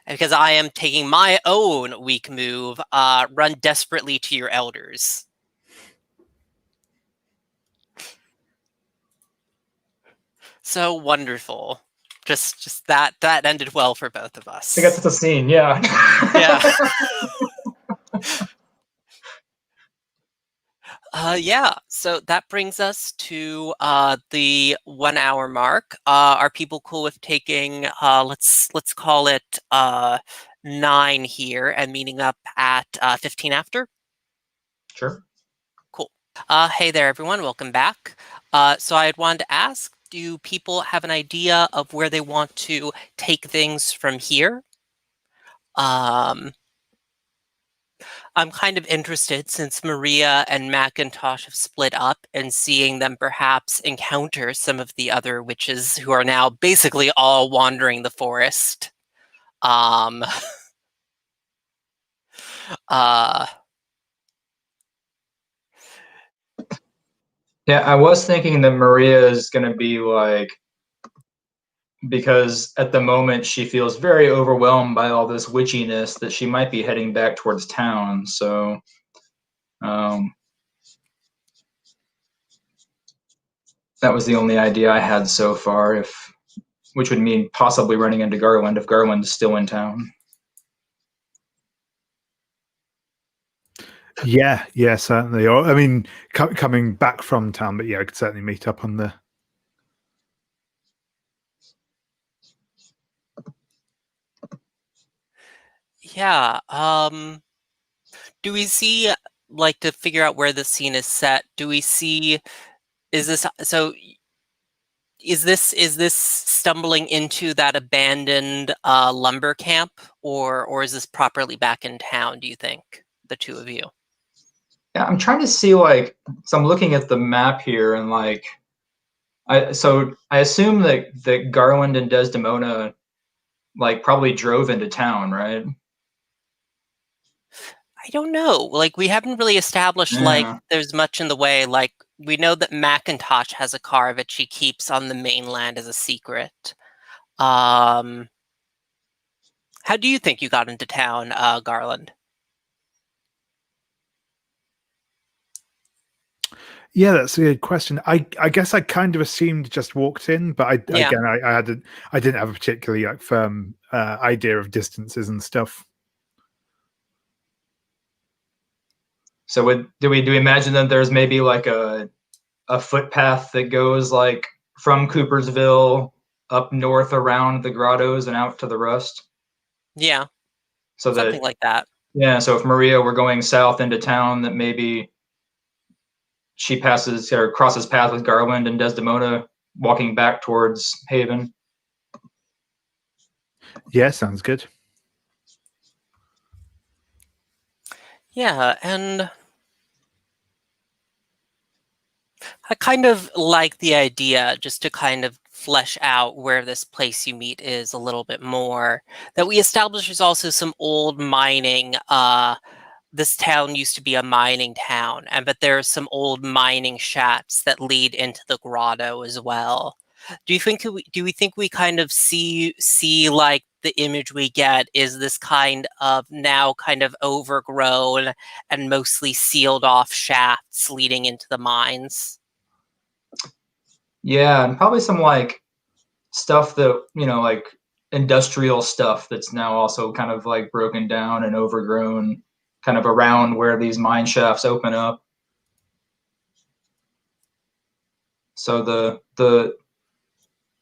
A: Because I am taking my own weak move, run desperately to your elders. So wonderful. Just that ended well for both of us.
B: I guess it's a scene, yeah.
A: Yeah. Yeah, so that brings us to the 1 hour mark. Are people cool with taking let's call it 9 here and meeting up at 15 after?
B: Sure.
A: Cool. Hey there, everyone. Welcome back. So I had wanted to ask, do people have an idea of where they want to take things from here? I'm kind of interested, since Maria and Macintosh have split up, and seeing them perhaps encounter some of the other witches who are now basically all wandering the forest. Um, uh,
B: Yeah, I was thinking that Maria is going to be like, because at the moment she feels very overwhelmed by all this witchiness, that she might be heading back towards town. So, um, that was the only idea I had so far, which would mean possibly running into Garland if Garland's still in town.
C: Yeah, certainly. Or I mean, coming back from town, but yeah, I could certainly meet up on the.
A: yeah. Do we see, like, to figure out where the scene is set? Do we see? Is this so? Is this stumbling into that abandoned lumber camp, or is this properly back in town, do you think, the two of you?
B: Yeah, I'm trying to see, like, so I'm looking at the map here, and like, I assume that Garland and Desdemona like probably drove into town, right?
A: I don't know. Like, we haven't really established, like,
B: Yeah.
A: there's much in the way. Like, we know that Macintosh has a car that she keeps on the mainland as a secret. How do you think you got into town, Garland?
C: Yeah, that's a good question. I guess I kind of assumed just walked in, but I
A: Yeah.
C: again I didn't have a particularly like firm idea of distances and stuff.
B: So do we imagine that there's maybe like a footpath that goes like from Coopersville up north around the grottos and out to the Rust?
A: Yeah,
B: So
A: something
B: that,
A: like that.
B: yeah, so if Maria were going south into town, that maybe she passes or crosses paths with Garland and Desdemona walking back towards Haven.
C: Yeah, sounds good.
A: Yeah, and I kind of like the idea, just to kind of flesh out where this place you meet is a little bit more, that we establish there's also some old mining. This town used to be a mining town, and but there are some old mining shafts that lead into the grotto as well. Do we think we kind of see like the image we get is this kind of now kind of overgrown and mostly sealed off shafts leading into the mines?
B: Yeah, and probably some like stuff that, like industrial stuff that's now also kind of like broken down and overgrown, kind of around where these mine shafts open up. So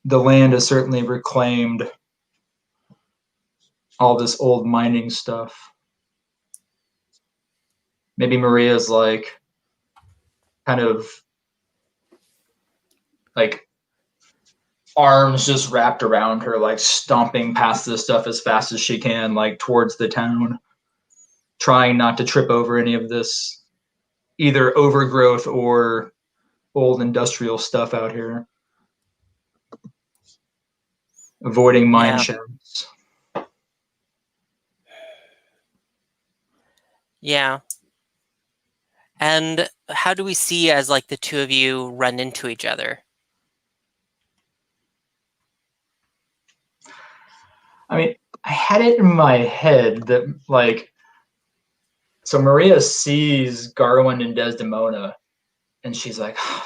B: the land is certainly reclaimed all this old mining stuff. Maybe Maria's like kind of like arms just wrapped around her, like stomping past this stuff as fast as she can, like towards the town, trying not to trip over any of this either overgrowth or old industrial stuff out here. Avoiding mine
A: Yeah.
B: shafts.
A: Yeah. And how do we see as like the two of you run into each other?
B: I mean, I had it in my head that like, so Maria sees Garland and Desdemona, and she's like, oh,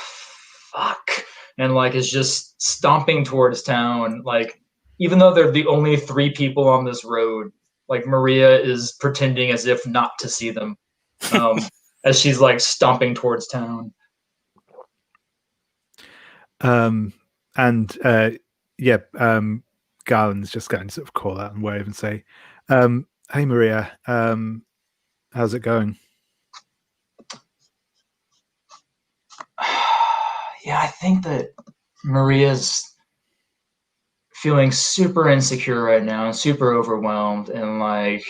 B: fuck, and like is just stomping towards town. Like, even though they're the only three people on this road, like Maria is pretending as if not to see them, as she's like stomping towards town.
C: And Garland's just going to sort of call out and wave and say, "Hey, Maria, how's it going?"
B: I think that Maria's feeling super insecure right now and super overwhelmed, and like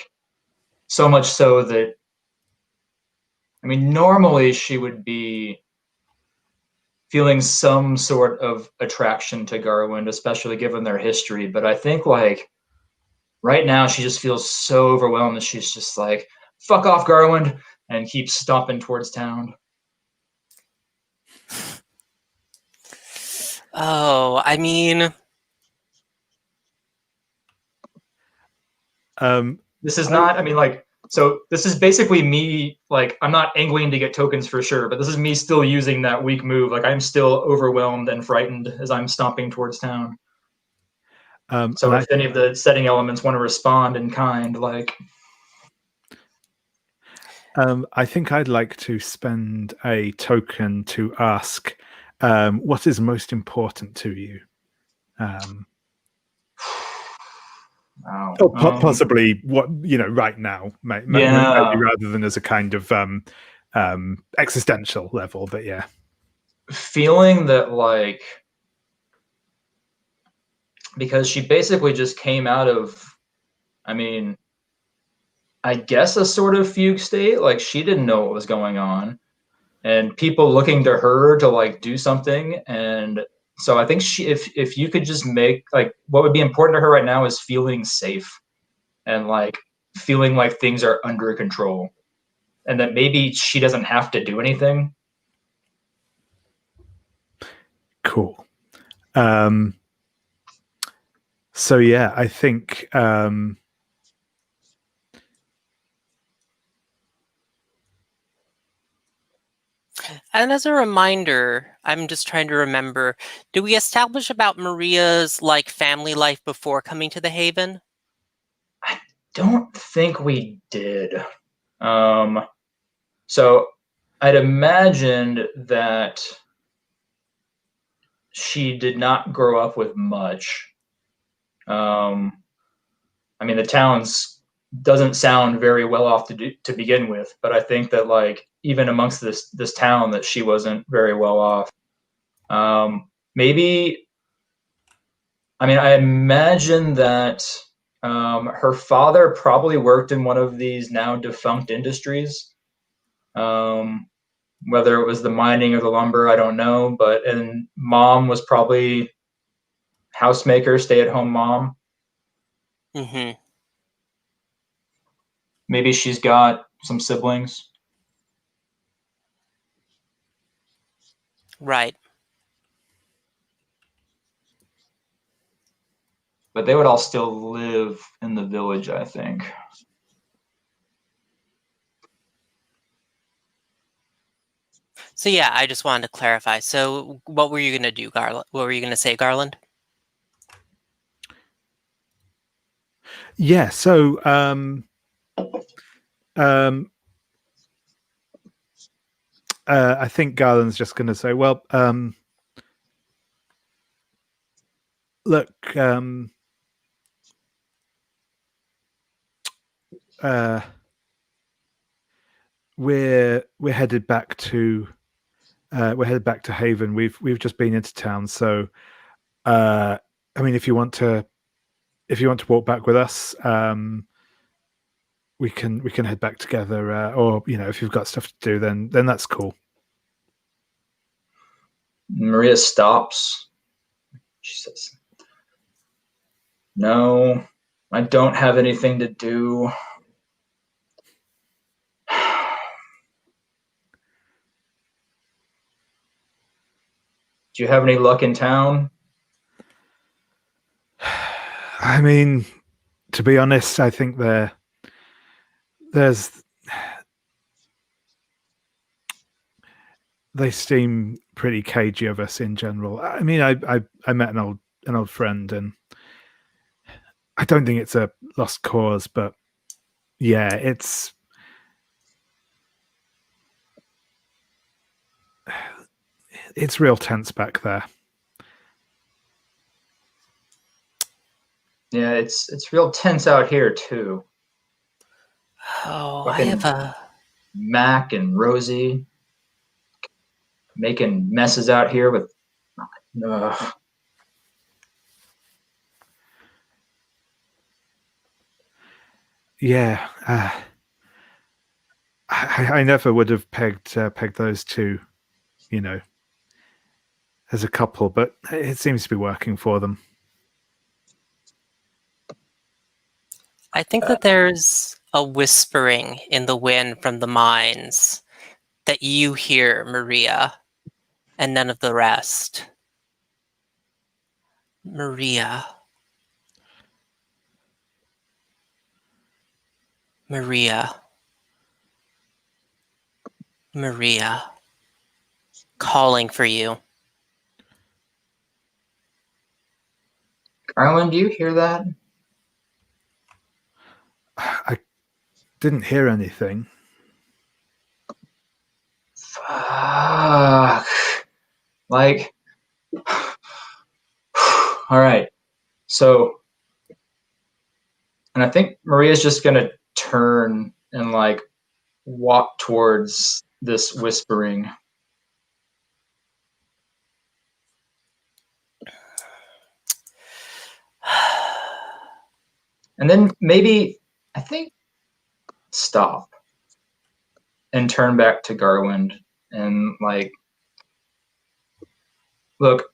B: so much so that normally she would be feeling some sort of attraction to Garland, especially given their history. But I think like right now she just feels so overwhelmed that she's just like, fuck off, Garland, and keeps stomping towards town.
A: Oh, I mean,
B: this is not, so this is basically me, like, I'm not angling to get tokens for sure, but this is me still using that weak move. Like, I'm still overwhelmed and frightened as I'm stomping towards town. So if any of the setting elements want to respond in kind, like...
C: I think I'd like to spend a token to ask what is most important to you. Possibly what right now, maybe rather than as a kind of existential level, but yeah,
B: feeling that like, because she basically just came out of, I guess a sort of fugue state. Like she didn't know what was going on, and people looking to her to like do something. And so I think if you could just make like, what would be important to her right now is feeling safe and like feeling like things are under control, and that maybe she doesn't have to do anything.
C: Cool. So yeah, I think
A: and as a reminder, I'm just trying to remember, do we establish about Maria's like family life before coming to the Haven?
B: I don't think we did. So I'd imagined that she did not grow up with much. The town's doesn't sound very well off to begin with, but I think that like even amongst this town that she wasn't very well off. Maybe, I imagine that her father probably worked in one of these now defunct industries. Whether it was the mining or the lumber, I don't know. And mom was probably housemaker, stay-at-home mom.
A: Mm-hmm.
B: Maybe she's got some siblings.
A: Right.
B: But they would all still live in the village, I think.
A: So yeah, I just wanted to clarify. So what were you going to do, Garland? What were you going to say, Garland?
C: Yeah, so I think Garland's just going to say, well, look, we're headed back to Haven. We've just been into town, so if you want to walk back with us, we can head back together, or if you've got stuff to do, then that's cool.
B: Maria stops. She says, "No, I don't have anything to do." Do you have any luck in town?
C: To be honest, I think they seem pretty cagey of us in general. I met an old friend, and I don't think it's a lost cause, but yeah, it's real tense back there.
B: Yeah, it's real tense out here too.
A: Oh,
B: fucking
A: I have a
B: Mac and Rosie. making messes out here with.
C: Yeah, I never would have pegged those two, you know, as a couple, but it seems to be working for them.
A: I think that there's a whispering in the wind from the mines that you hear, Maria, and none of the rest. Maria. Maria. Maria. Calling for you.
B: Garland, do you hear that?
C: I didn't hear anything.
B: Fuck. Like, all right. So, and I think Maria's just gonna turn and like walk towards this whispering. And then maybe, I think, stop and turn back to Garland and like, look,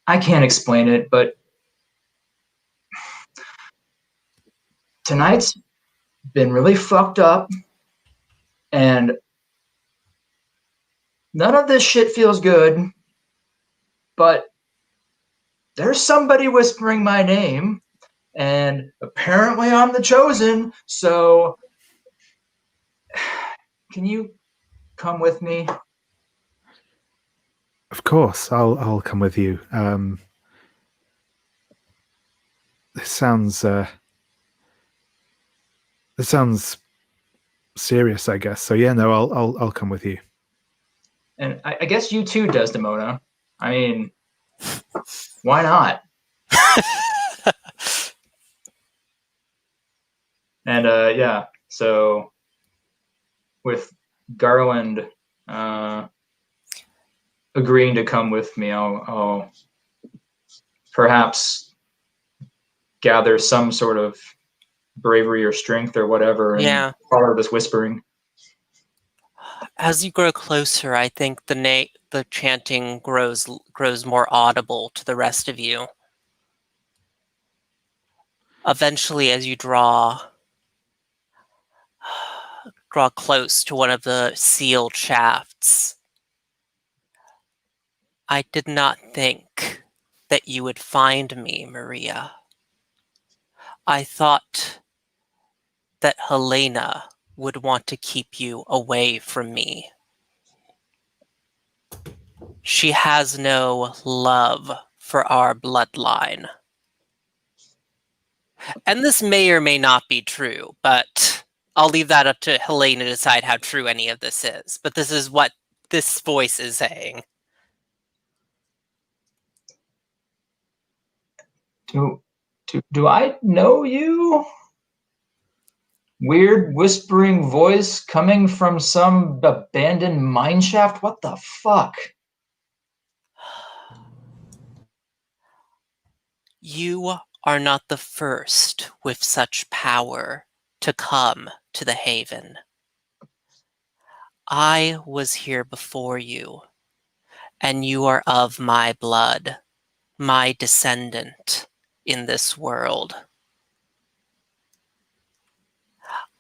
B: I can't explain it, but tonight's been really fucked up and none of this shit feels good, but there's somebody whispering my name and apparently I'm the chosen, so can you come with me?
C: Of course, I'll come with you. This sounds serious, I guess. So yeah, no, I'll come with you.
B: And I guess you too, Desdemona. I mean, why not? And yeah, so with Garland agreeing to come with me, I'll perhaps gather some sort of bravery or strength or whatever and follow this whispering.
A: As you grow closer, I think the chanting grows more audible to the rest of you. Eventually, as you draw close to one of the sealed shafts, I did not think that you would find me, Maria. I thought that Helena would want to keep you away from me. She has no love for our bloodline. And this may or may not be true, but I'll leave that up to Helena to decide how true any of this is. But this is what this voice is saying.
B: Do I know you? Weird whispering voice coming from some abandoned mine shaft? What the fuck?
A: You are not the first with such power to come to the Haven. I was here before you, and you are of my blood, my descendant in this world.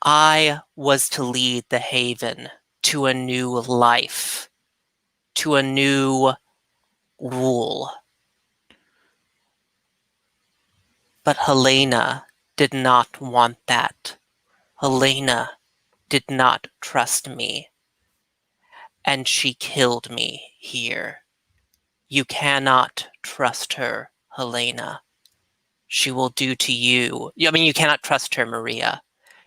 A: I was to lead the Haven to a new life, to a new rule. But Helena did not want that. Helena did not trust me. And she killed me here. You cannot trust her, Helena. She will do to you. I mean, you cannot trust her, Maria.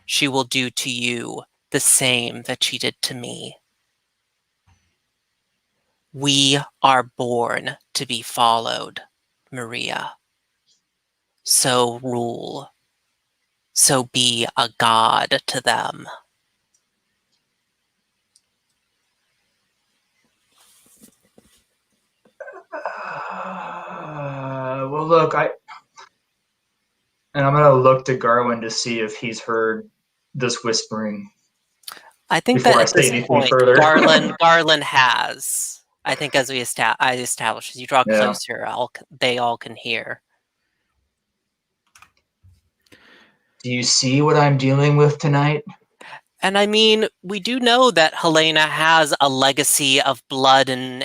A: She will do to you the same that she did to me. We are born to be followed, Maria. So rule. So be a god to them.
B: look, and I'm gonna look to Garland to see if he's heard this whispering
A: I think
B: before
A: that
B: I
A: at
B: say
A: this
B: anything
A: point,
B: further.
A: Garland has. I think as we establish, as you draw
B: Yeah.
A: closer, they all can hear.
B: Do you see what I'm dealing with tonight?
A: And I mean, we do know that Helena has a legacy of blood and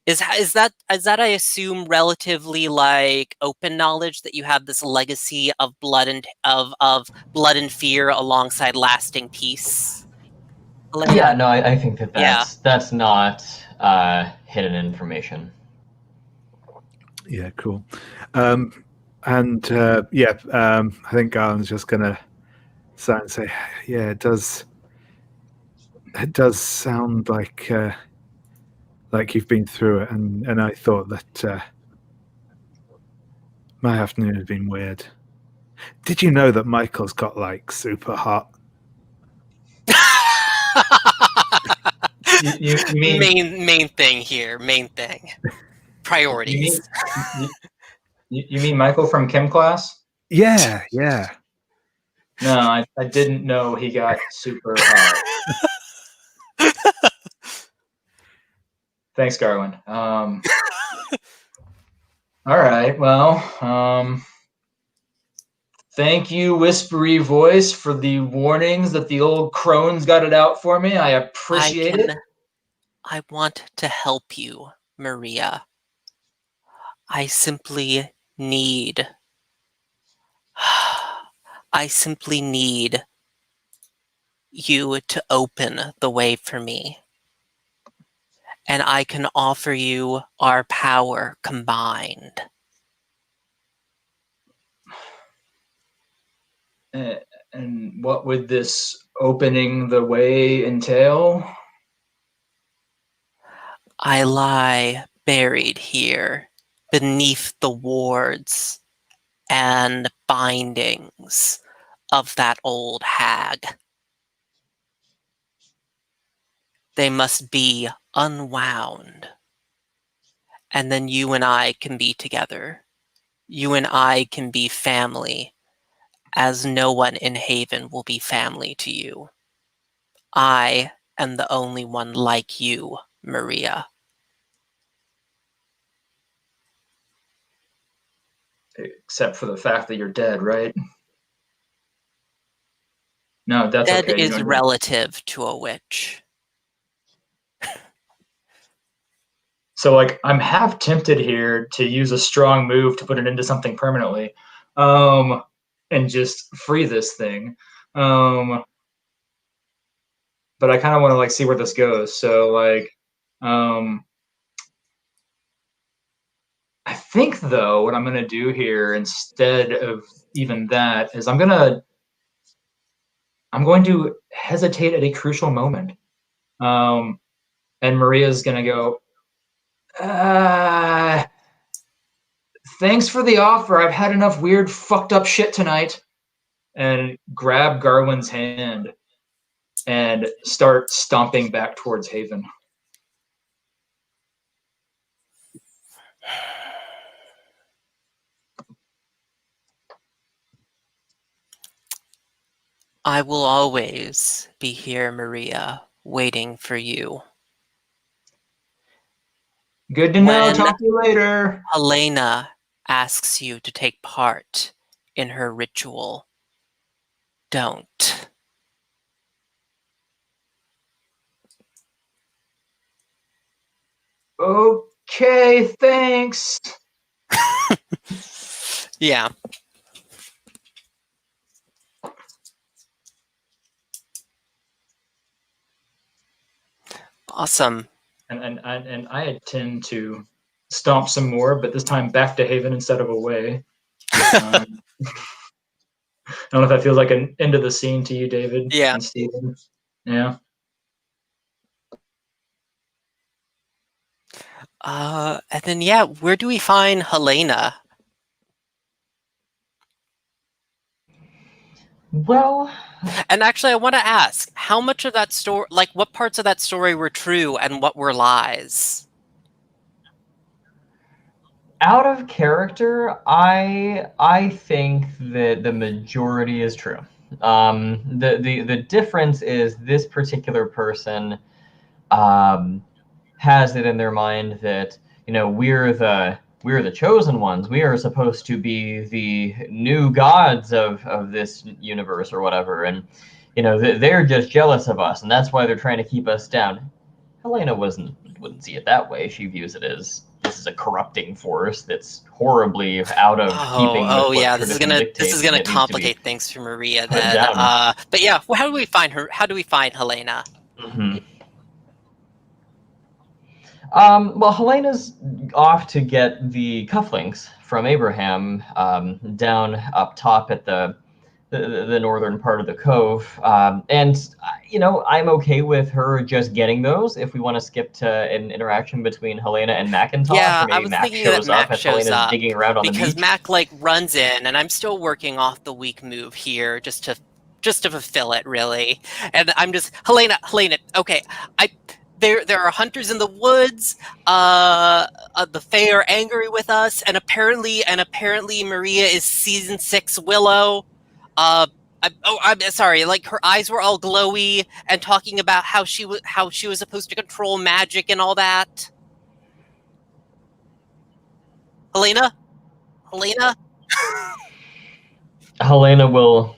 A: is that I assume relatively like open knowledge that you have this legacy of blood and of blood and fear alongside lasting peace. Helena?
D: Yeah, no, I think that
A: Yeah.
D: that's not hidden information.
C: Yeah, cool. I think Garland's just gonna sigh and say, "Yeah, it does. It does sound like you've been through it." And I thought that my afternoon had been weird. Did you know that Michael's got like super hot?
B: You mean
A: main thing here. Main thing. Priorities.
B: you mean Michael from chem class?
C: Yeah, yeah.
B: No, I didn't know he got super hot. Thanks, Garland. All right, well, thank you, whispery voice, for the warnings that the old crone's got it out for me. I appreciate it.
A: I want to help you, Maria. I simply need you to open the way for me. And I can offer you our power combined.
B: And what would this opening the way entail?
A: I lie buried here beneath the wards and bindings of that old hag. They must be unwound. And then you and I can be together. You and I can be family, as no one in Haven will be family to you. I am the only one like you, Maria.
B: Except for the fact that you're dead, right? No, that's
A: Dead
B: okay.
A: is relative to a witch.
B: So, like, I'm half tempted here to use a strong move to put it into something permanently, and just free this thing. But I kind of want to like see where this goes. So, like, I think though what I'm gonna do here instead of even that is I'm going to hesitate at a crucial moment. And Maria's gonna go, thanks for the offer. I've had enough weird, fucked up shit tonight. And grab Garland's hand and start stomping back towards Haven.
A: I will always be here, Maria, waiting for you.
B: Good to know.
A: When
B: Talk to you later.
A: Helena asks you to take part in her ritual, don't.
B: Okay, thanks.
A: Yeah. Awesome.
B: And I intend to stomp some more, but this time back to Haven instead of away. I don't know if that feels like an end of the scene to you, David.
A: Yeah.
B: And Steven. Yeah.
A: And then, yeah, where do we find Helena?
D: Well,
A: And actually, I want to ask, how much of that story, like, what parts of that story were true and what were lies?
D: Out of character, I think that the majority is true. The difference is this particular person has it in their mind that, you know, we're the chosen ones. We are supposed to be the new gods of this universe or whatever, and you know they're just jealous of us, and that's why they're trying to keep us down. Helena wouldn't see it that way. She views it as this is a corrupting force that's horribly out of keeping with what
A: yeah,
D: tradition dictates.
A: this is gonna
D: and it needs to be
A: complicate things for Maria
D: put
A: then.
D: down.
A: But yeah, well, how do we find her? How do we find Helena?
D: Well, Helena's off to get the cufflinks from Abraham down up top at the northern part of the cove. And, you know, I'm okay with her just getting those if we want to skip to an interaction between Helena and Macintosh.
A: Yeah,
D: or maybe
A: I was
D: Mac
A: thinking that
D: shows up
A: Mac
D: as
A: shows
D: Helena's
A: up
D: digging around on the
A: because
D: beach.
A: Mac like runs in, and I'm still working off the weak move here just to fulfill it, really. And I'm just Helena. Okay, there are hunters in the woods. The Fae are angry with us, and apparently Maria is season 6 Willow. I'm sorry. Like her eyes were all glowy and talking about how she was supposed to control magic and all that. Helena.
D: Helena will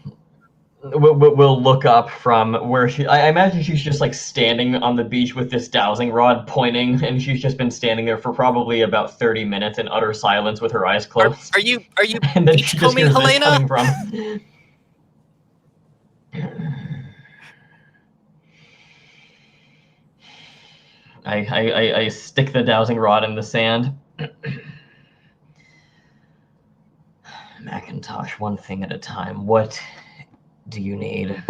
D: look up from where I imagine she's just like standing on the beach with this dowsing rod pointing, and she's just been standing there for probably about 30 minutes in utter silence with her eyes closed.
A: Are you
D: and then she just
A: beachcombing,
D: hears this
A: Helena?
D: coming from. I stick the dowsing rod in the sand. Macintosh, one thing at a time. What do you need?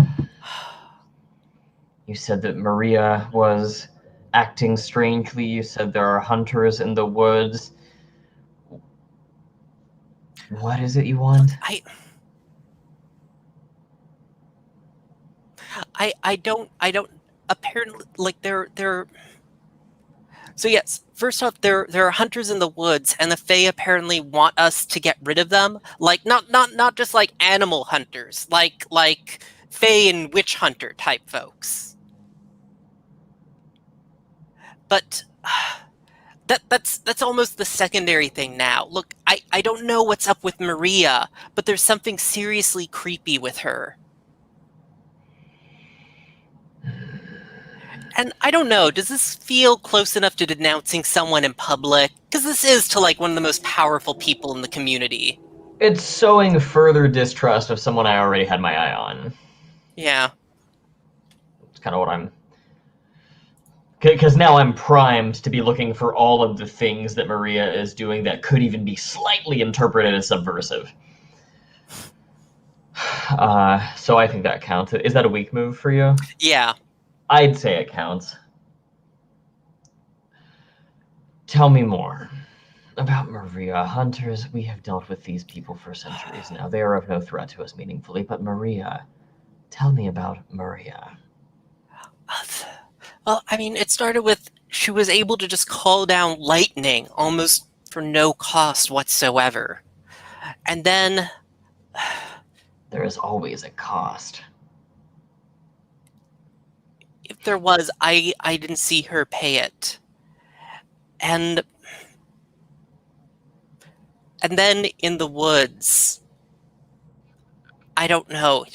D: You said that Maria was acting strangely. You said there are hunters in the woods. What is it you want?
A: I don't apparently like they're so yes, first off, there are hunters in the woods, and the Fae apparently want us to get rid of them. Like not just like animal hunters, like Fae and witch hunter type folks. But that's almost the secondary thing now. Look, I don't know what's up with Maria, but there's something seriously creepy with her. And I don't know, does this feel close enough to denouncing someone in public? Because this is to like one of the most powerful people in the community.
D: It's sowing further distrust of someone I already had my eye on.
A: Yeah.
D: It's kind of what I'm... Because now I'm primed to be looking for all of the things that Maria is doing that could even be slightly interpreted as subversive. So I think that counts. Is that a weak move for you?
A: Yeah.
D: I'd say it counts. Tell me more about Maria. Hunters, we have dealt with these people for centuries now. They are of no threat to us meaningfully, but Maria, tell me about Maria.
A: Well, I mean, it started with she was able to just call down lightning almost for no cost whatsoever. And then...
D: There is always a cost.
A: If there was, I didn't see her pay it. And then in the woods, I don't know,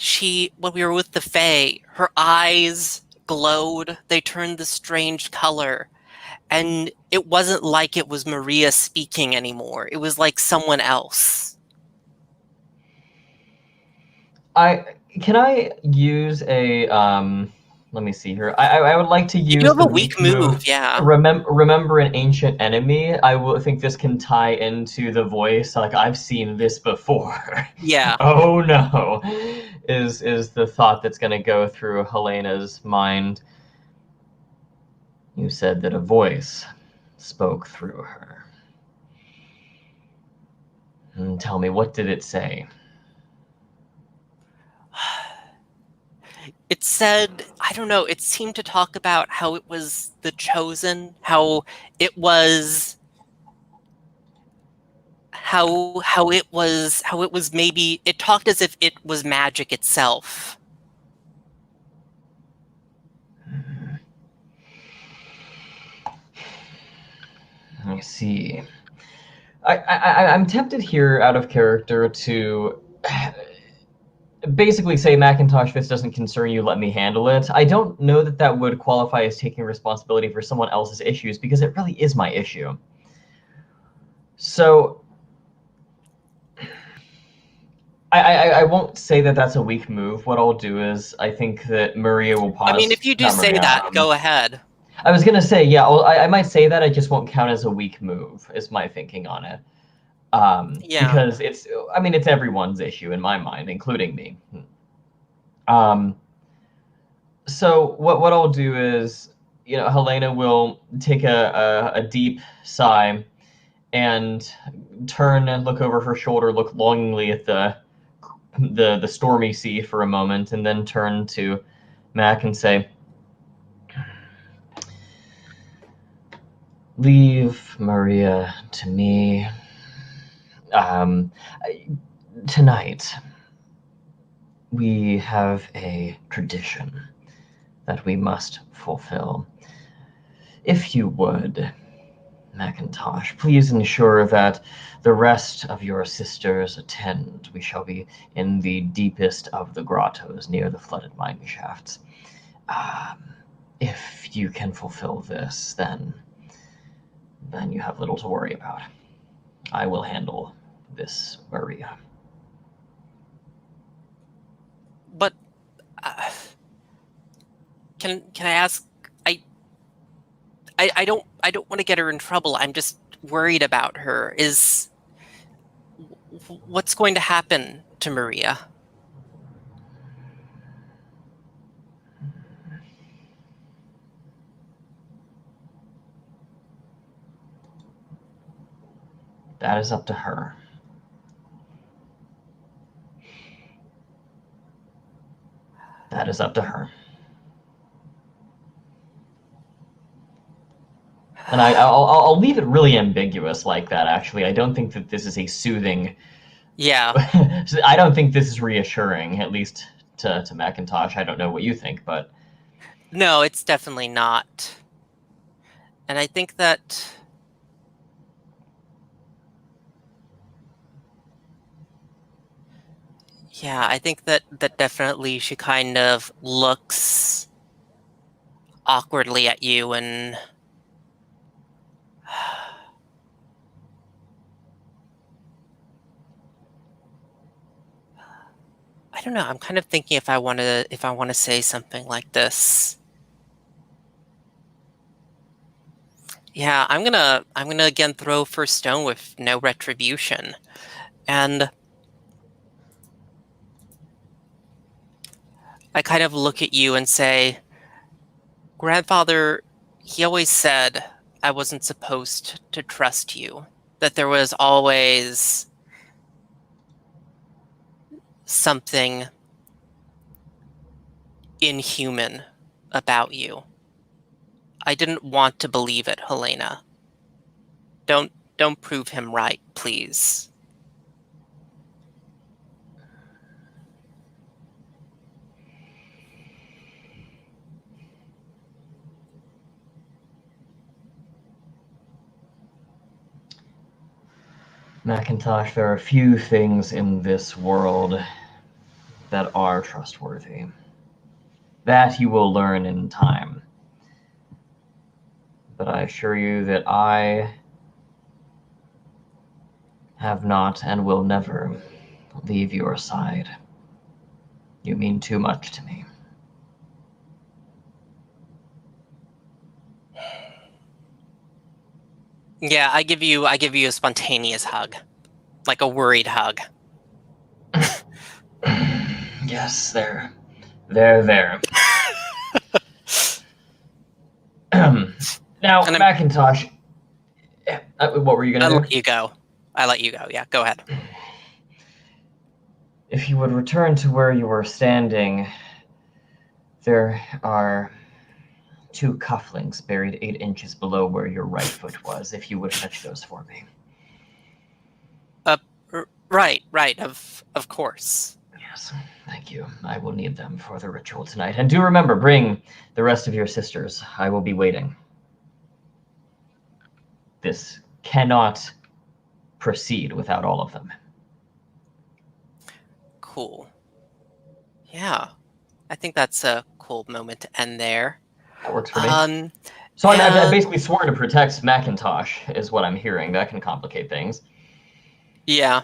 A: when we were with the Fae, her eyes glowed, they turned this strange color, and it wasn't like it was Maria speaking anymore. It was like someone else.
D: Can I use a let me see here. I would like to use
A: You have
D: the
A: a weak move, yeah.
D: Remember an ancient enemy. I will think this can tie into the voice. Like I've seen this before.
A: Yeah.
D: Oh no, is the thought that's going to go through Helena's mind. You said that a voice spoke through her. Tell me, what did it say?
A: It said, I don't know, it seemed to talk about how it was the chosen, how it was how it was maybe it talked as if it was magic itself.
D: I see. I'm tempted here, out of character, to basically say, Macintosh, this doesn't concern you, let me handle it. I don't know that that would qualify as taking responsibility for someone else's issues, because it really is my issue. So I won't say that that's a weak move. What I'll do is I think that Maria will pause.
A: I mean, if you do say that, go ahead.
D: I was going to say, yeah, I might say that. I just won't count as a weak move, is my thinking on it.
A: Yeah.
D: Because it's everyone's issue in my mind, including me. So what I'll do is, Helena will take a deep sigh and turn and look over her shoulder, look longingly at the stormy sea for a moment, and then turn to Mac and say, "Leave Maria to me. Tonight, we have a tradition that we must fulfill. If you would, Macintosh, please ensure that the rest of your sisters attend. We shall be in the deepest of the grottos near the flooded mine shafts. If you can fulfill this, then you have little to worry about. I will handle this, Maria."
A: But can I ask? I don't want to get her in trouble. I'm just worried about her. What's going to happen to Maria?
D: That is up to her. That is up to her. And I'll leave it really ambiguous like that, actually. I don't think that this is a soothing...
A: Yeah.
D: I don't think this is reassuring, at least to Macintosh. I don't know what you think, but...
A: No, it's definitely not. And I think that... Yeah, I think that definitely she kind of looks awkwardly at you and... I don't know. I'm kind of thinking if I want to say something like this. Yeah, I'm gonna again throw first stone with no retribution, and I kind of look at you and say, "Grandfather, he always said I wasn't supposed to trust you. That there was always something inhuman about you. I didn't want to believe it, Helena. Don't prove him right, please."
D: Macintosh, there are few things in this world that are trustworthy. That you will learn in time. But I assure you that I have not and will never leave your side. You mean too much to me.
A: Yeah, I give you a spontaneous hug, like a worried hug.
D: Yes, there. Now, Macintosh, what were you going to do?
A: I let you go. Yeah, go ahead.
D: If you would return to where you were standing, there are 2 cufflinks buried 8 inches below where your right foot was, if you would fetch those for me.
A: Right, of course.
D: Yes, thank you. I will need them for the ritual tonight. And do remember, bring the rest of your sisters. I will be waiting. This cannot proceed without all of them.
A: Cool. Yeah, I think that's a cool moment to end there.
D: That works for me. So
A: and-
D: I've basically sworn to protect Macintosh, is what I'm hearing. That can complicate things.
A: Yeah.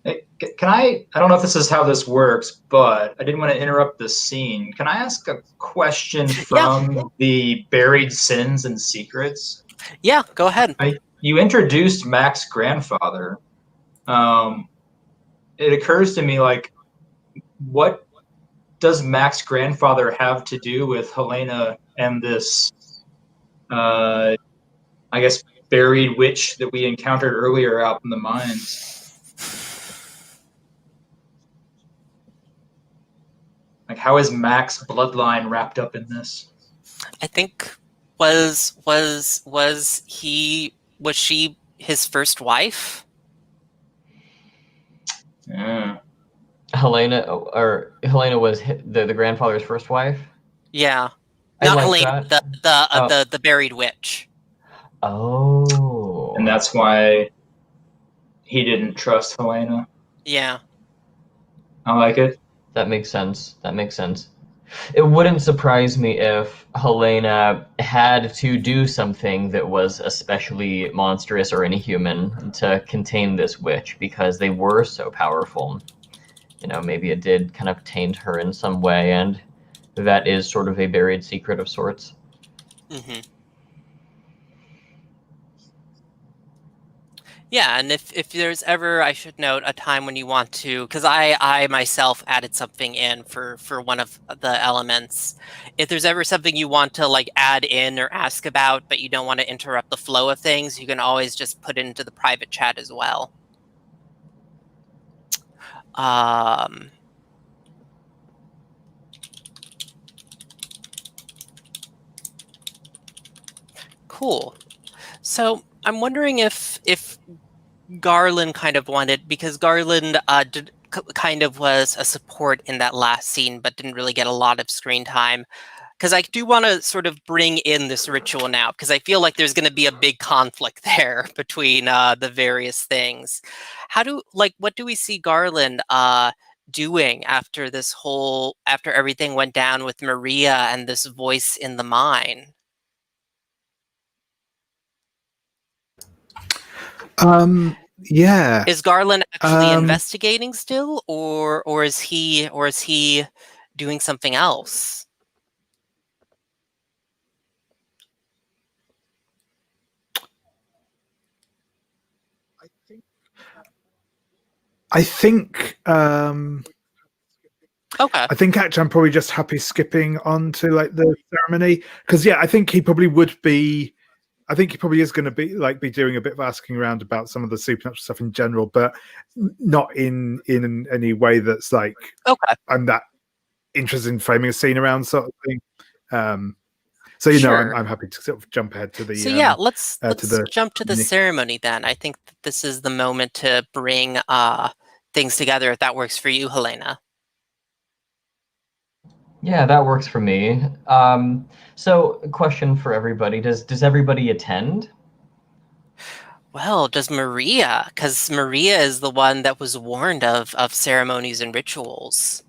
B: Hey, can I don't know if this is how this works, but I didn't want to interrupt the scene. Can I ask a question from the buried sins and secrets?
A: Yeah, go ahead.
B: You introduced Mac's grandfather. It occurs to me, like, what does Mac's grandfather have to do with Helena and this, I guess, buried witch that we encountered earlier out in the mines? Like, how is Mac's bloodline wrapped up in this?
A: I think was she his first wife?
B: Yeah.
D: Helena was the grandfather's first wife.
A: Yeah,
D: I
A: not
D: like
A: Helena,
D: that.
A: the buried witch.
D: Oh.
B: And that's why he didn't trust Helena.
A: Yeah.
B: I like it.
D: That makes sense. It wouldn't surprise me if Helena had to do something that was especially monstrous or inhuman to contain this witch, because they were so powerful. You know, maybe it did kind of taint her in some way, and that is sort of a buried secret of sorts.
A: Mm-hmm. Yeah, and if there's ever, I should note, a time when you want to, because I myself added something in for one of the elements. If there's ever something you want to like add in or ask about, but you don't want to interrupt the flow of things, you can always just put it into the private chat as well. Cool. So I'm wondering if Garland kind of wanted, because Garland kind of was a support in that last scene, but didn't really get a lot of screen time. Because I do want to sort of bring in this ritual now, because I feel like there's going to be a big conflict there between the various things. What do we see Garland doing after after everything went down with Maria and this voice in the mine?
C: Yeah.
A: Is Garland actually investigating still, or is he doing something else?
C: I think
A: Okay.
C: I think actually I'm probably just happy skipping on to like the ceremony, because I think he probably would be. I think he probably is going to be doing a bit of asking around about some of the supernatural stuff in general, but not in any way that's like,
A: okay,
C: I'm that interested in framing a scene around sort of thing. So
A: sure.
C: I'm happy to sort of jump ahead to the.
A: So yeah, let's
C: the
A: jump to the ceremony then. I think that this is the moment to bring things together. If that works for you, Helena.
D: Yeah, that works for me. So, question for everybody: Does everybody attend?
A: Well, does Maria? Because Maria is the one that was warned of ceremonies and rituals.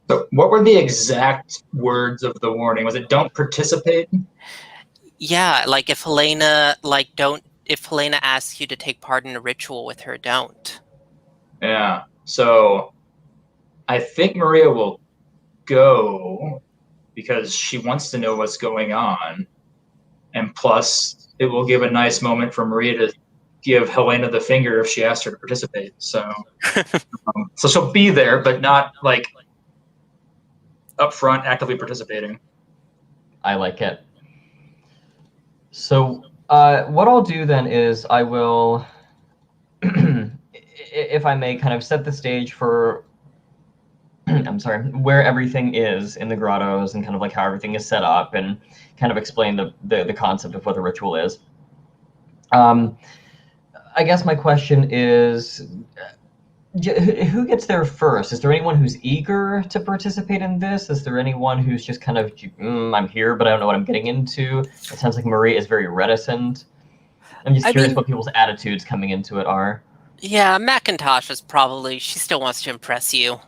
B: So, what were the exact words of the warning? Was it "Don't participate"?
A: Yeah, like if Helena if Helena asks you to take part in a ritual with her, don't.
B: Yeah. So, I think Maria will go because she wants to know what's going on, and plus, it will give a nice moment for Maria to give Helena the finger if she asks her to participate. So, so she'll be there, but not like up front, actively participating.
D: I like it. So, what I'll do then is I will, if I may, kind of set the stage for, I'm sorry, where everything is in the grottos and kind of like how everything is set up, and kind of explain the concept of what the ritual is. I guess my question is, Who gets there first? Is there anyone who's eager to participate in this? Is there anyone who's just kind of, I'm here, but I don't know what I'm getting into? It sounds like Marie is very reticent. I'm just curious what people's attitudes coming into it are.
A: Yeah, Macintosh is probably, she still wants to impress you.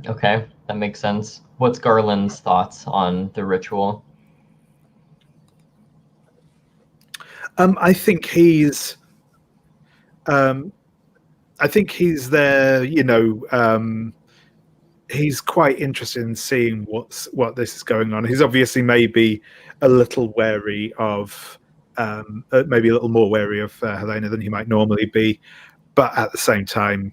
D: Okay, that makes sense. What's Garland's thoughts on the ritual?
C: I think he's there, he's quite interested in seeing what this is going on. He's obviously maybe a little wary of, maybe a little more wary of Helena than he might normally be, but at the same time,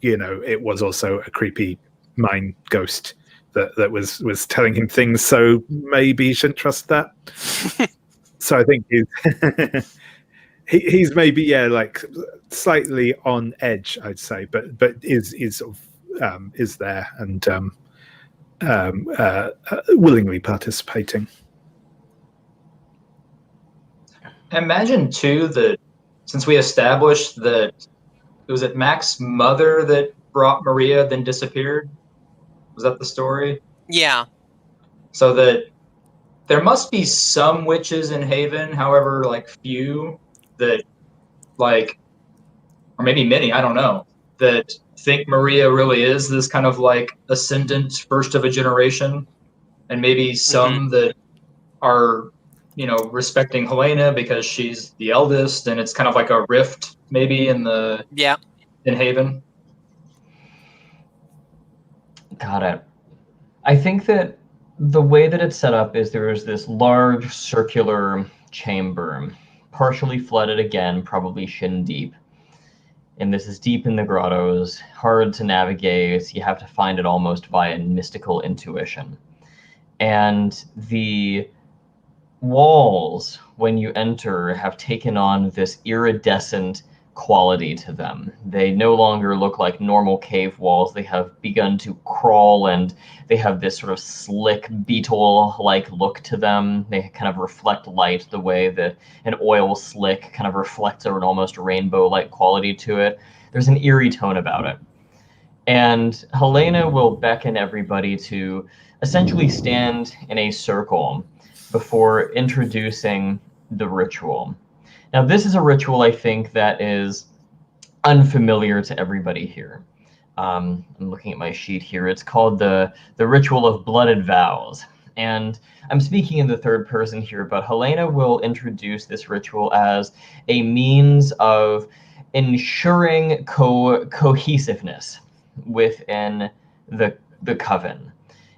C: it was also a creepy mind ghost that was telling him things, so maybe he shouldn't trust that. So I think he's maybe like slightly on edge, I'd say, but is sort of is there and willingly participating.
B: Imagine too that since we established that was it Mac's mother that brought Maria then disappeared? Was that the story?
A: Yeah.
B: So that there must be some witches in Haven, however, like few that like, or maybe many, I don't know, that think Maria really is this kind of like ascendant first of a generation, and maybe some that are, respecting Helena because she's the eldest, and it's kind of like a rift maybe in Haven.
D: Got it. I think that the way that it's set up is there's this large circular chamber, partially flooded again, probably shin deep. And this is deep in the grottos, hard to navigate. You have to find it almost via mystical intuition. And the walls, when you enter, have taken on this iridescent quality to them. They no longer look like normal cave walls. They have begun to crawl, and they have this sort of slick beetle-like look to them. They kind of reflect light the way that an oil slick kind of reflects an almost rainbow-like quality to it. There's an eerie tone about it. And Helena will beckon everybody to essentially stand in a circle before introducing the ritual. Now, this is a ritual, I think, that is unfamiliar to everybody here. I'm looking at my sheet here. It's called the Ritual of Blooded Vows. And I'm speaking in the third person here, but Helena will introduce this ritual as a means of ensuring cohesiveness within the coven,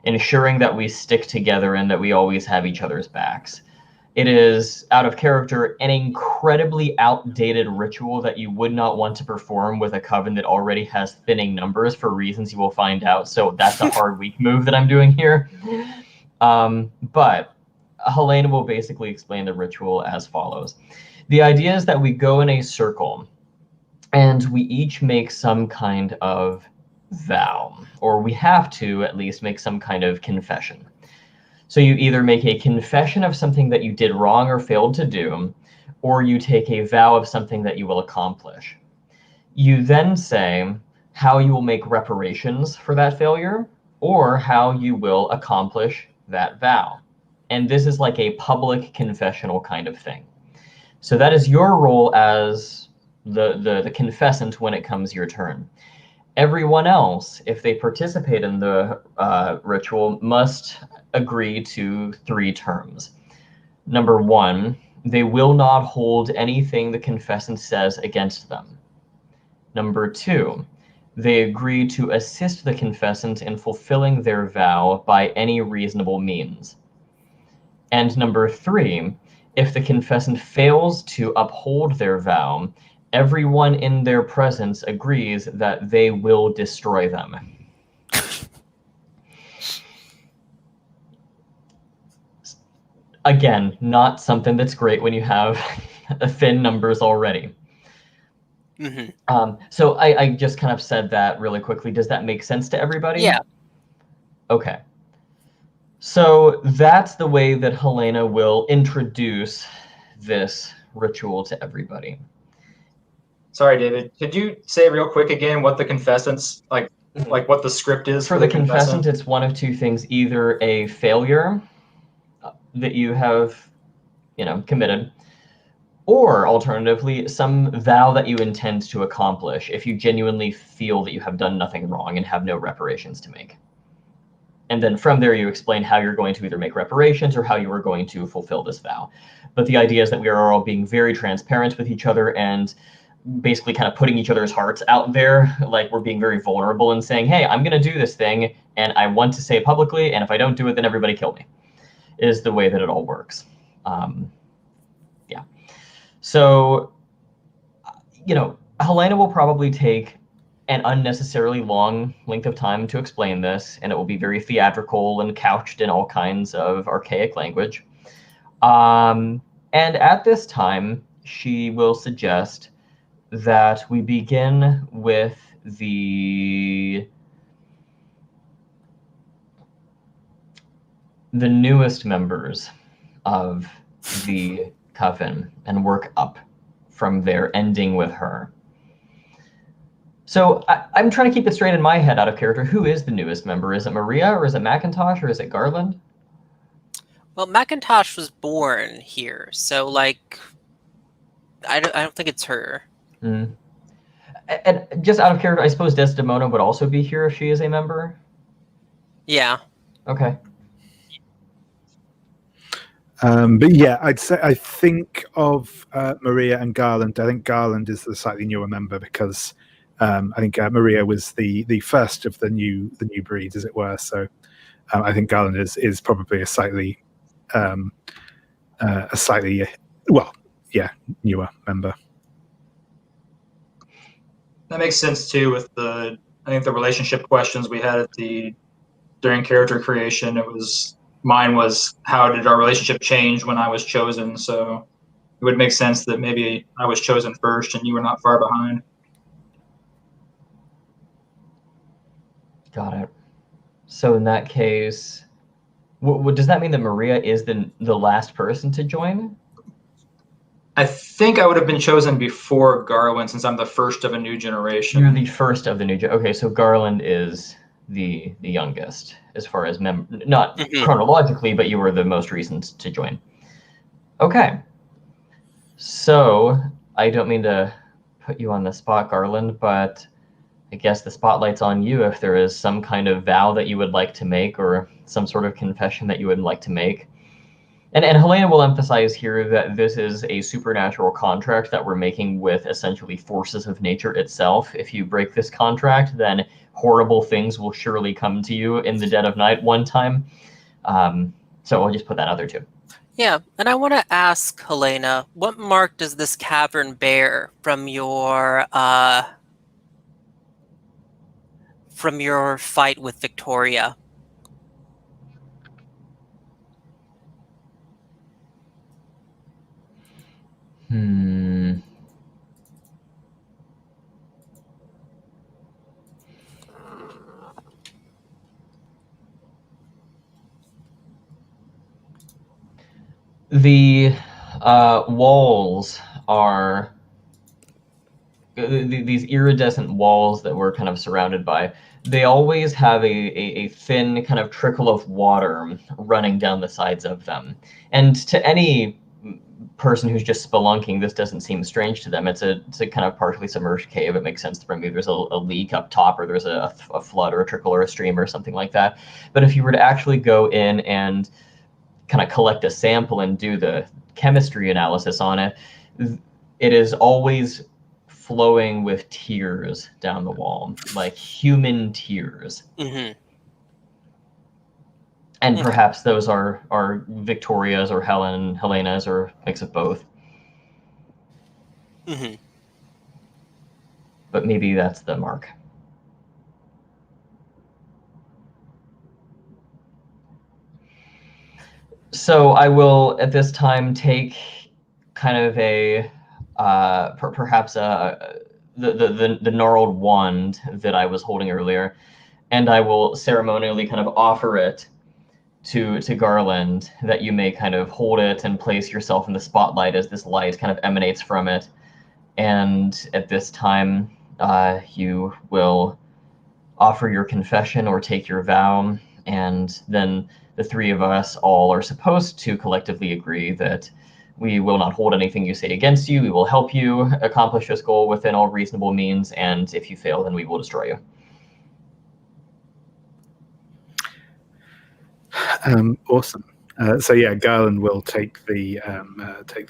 D: ensuring that we stick together and that we always have each other's backs. It is, out of character, an incredibly outdated ritual that you would not want to perform with a coven that already has thinning numbers for reasons you will find out. So that's a hard, weak move that I'm doing here. But Helena will basically explain the ritual as follows. The idea is that we go in a circle and we each make some kind of vow, or we have to at least make some kind of confession. So you either make a confession of something that you did wrong or failed to do, or you take a vow of something that you will accomplish. You then say how you will make reparations for that failure, or how you will accomplish that vow. And this is like a public confessional kind of thing. So that is your role as the confessant when it comes your turn. Everyone else, if they participate in the ritual, must agree to 3 terms. Number 1, they will not hold anything the confessant says against them. Number 2, they agree to assist the confessant in fulfilling their vow by any reasonable means. And number 3, if the confessant fails to uphold their vow, everyone in their presence agrees that they will destroy them. Again, not something that's great when you have thin numbers already. So I just kind of said that really quickly. Does that make sense to everybody?
A: Yeah.
D: Okay. So that's the way that Helena will introduce this ritual to everybody.
B: Sorry, David. Could you say real quick again what the confessant's like what the script is
D: For the confessant, it's one of two things: either a failure that you have, committed, or alternatively, some vow that you intend to accomplish if you genuinely feel that you have done nothing wrong and have no reparations to make. And then from there, you explain how you're going to either make reparations or how you are going to fulfill this vow. But the idea is that we are all being very transparent with each other and basically kind of putting each other's hearts out there. Like, we're being very vulnerable and saying, hey, I'm going to do this thing, and I want to say publicly, and if I don't do it, then everybody kill me, is the way that it all works. So, Helena will probably take an unnecessarily long length of time to explain this, and it will be very theatrical and couched in all kinds of archaic language. And at this time, she will suggest that we begin with the newest members of the coven and work up from there, ending with her. So I'm trying to keep it straight in my head, out of character. Who is the newest member? Is it Maria, or is it Macintosh, or is it Garland?
A: Well, Macintosh was born here, so like, I don't think it's her.
D: And just out of character, I suppose Desdemona would also be here if she is a member.
A: Yeah.
D: Okay.
C: But yeah, I'd say I think of Maria and Garland. I think Garland is the slightly newer member because I think Maria was the first of the new breed, as it were. So I think Garland is probably a slightly newer member.
B: That makes sense too with I think the relationship questions we had during character creation. Mine was, how did our relationship change when I was chosen? So it would make sense that maybe I was chosen first and you were not far behind.
D: Got it. So in that case, does that mean that Maria is the last person to join?
B: I think I would have been chosen before Garland, since I'm the first of a new generation.
D: You're the first of the new generation. Okay, so Garland is the youngest, as far as not chronologically, but you were the most recent to join. Okay. So I don't mean to put you on the spot, Garland, but I guess the spotlight's on you if there is some kind of vow that you would like to make, or some sort of confession that you would like to make. And Helena will emphasize here that this is a supernatural contract that we're making with essentially forces of nature itself. If you break this contract, then horrible things will surely come to you in the dead of night one time. So I'll just put that out there too.
A: Yeah, and I want to ask Helena, what mark does this cavern bear from your fight with Victoria?
D: The walls are these iridescent walls that we're kind of surrounded by. They always have a thin kind of trickle of water running down the sides of them. And to any person who's just spelunking, this doesn't seem strange to them. It's a kind of partially submerged cave. It makes sense to them. Maybe there's a leak up top, or there's a flood or a trickle or a stream or something like that. But if you were to actually go in and kind of collect a sample and do the chemistry analysis on it, it is always flowing with tears down the wall, like human tears.
A: Mm-hmm.
D: And perhaps those are Victoria's or Helena's, or a mix of both.
A: Mm-hmm.
D: But maybe that's the mark. So I will at this time take kind of a perhaps the gnarled wand that I was holding earlier, and I will ceremonially kind of offer it to Garland, that you may kind of hold it and place yourself in the spotlight as this light kind of emanates from it. And at this time, you will offer your confession or take your vow, and then the three of us all are supposed to collectively agree that we will not hold anything you say against you. We will help you accomplish this goal within all reasonable means, and if you fail, then we will destroy you.
C: Awesome. So yeah, Garland will take the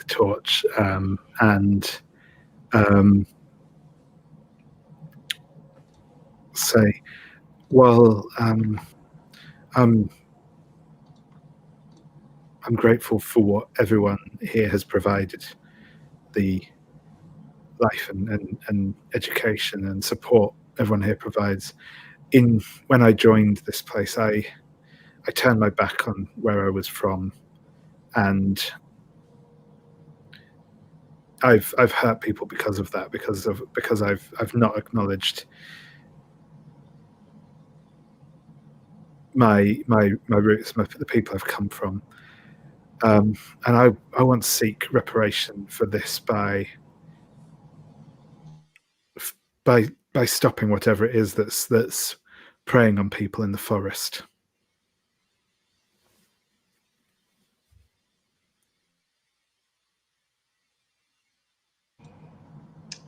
C: torch and say, "Well, I'm grateful for what everyone here has provided, the life and education and support everyone here provides. When I joined this place, I turned my back on where I was from, and I've hurt people because of that, because I've not acknowledged my roots, the people I've come from, and I want to seek reparation for this by stopping whatever it is that's preying on people in the forest."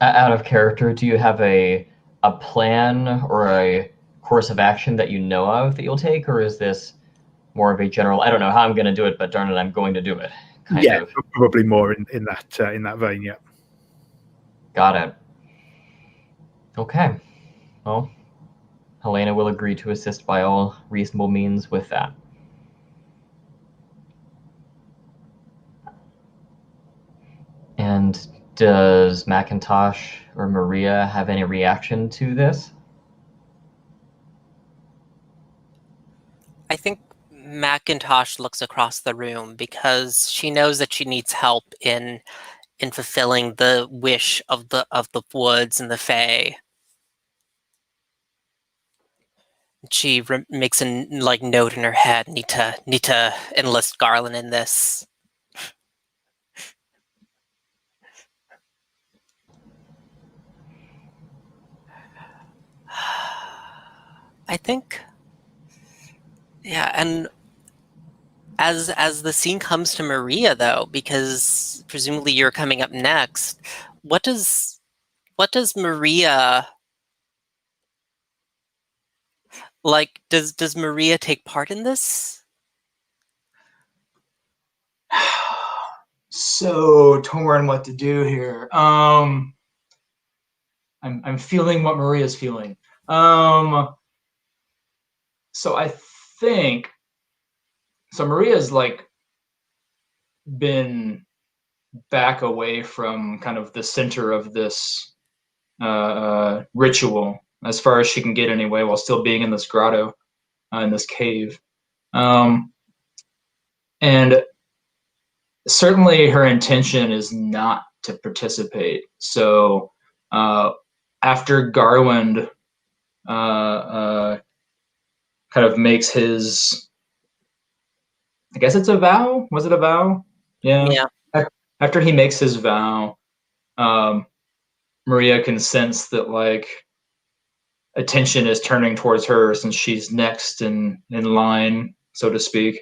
D: Out of character, do you have a plan or a course of action that you know of that you'll take, or is this more of a general, I don't know how I'm going to do it, but darn it, I'm going to do it kind of?
C: Probably more in that vein. Yeah.
D: Got it. Okay. Well, Helena will agree to assist by all reasonable means with that. And does Macintosh or Maria have any reaction to this?
A: I think Macintosh looks across the room because she knows that she needs help in fulfilling the wish of the woods and the Fae. She makes a note in her head: need to enlist Garland in this. I think, yeah, and as the scene comes to Maria, though, because presumably you're coming up next, what does Maria like? Does Maria take part in this?
B: So torn what to do here. I'm feeling what Maria's feeling. So I think Maria's been back away from kind of the center of this ritual as far as she can get anyway, while still being in this grotto, in this cave. And certainly her intention is not to participate. So after Garland kind of makes his, I guess it's a vow. Was it a vow? Yeah. After he makes his vow, Maria can sense that attention is turning towards her since she's next in line, so to speak.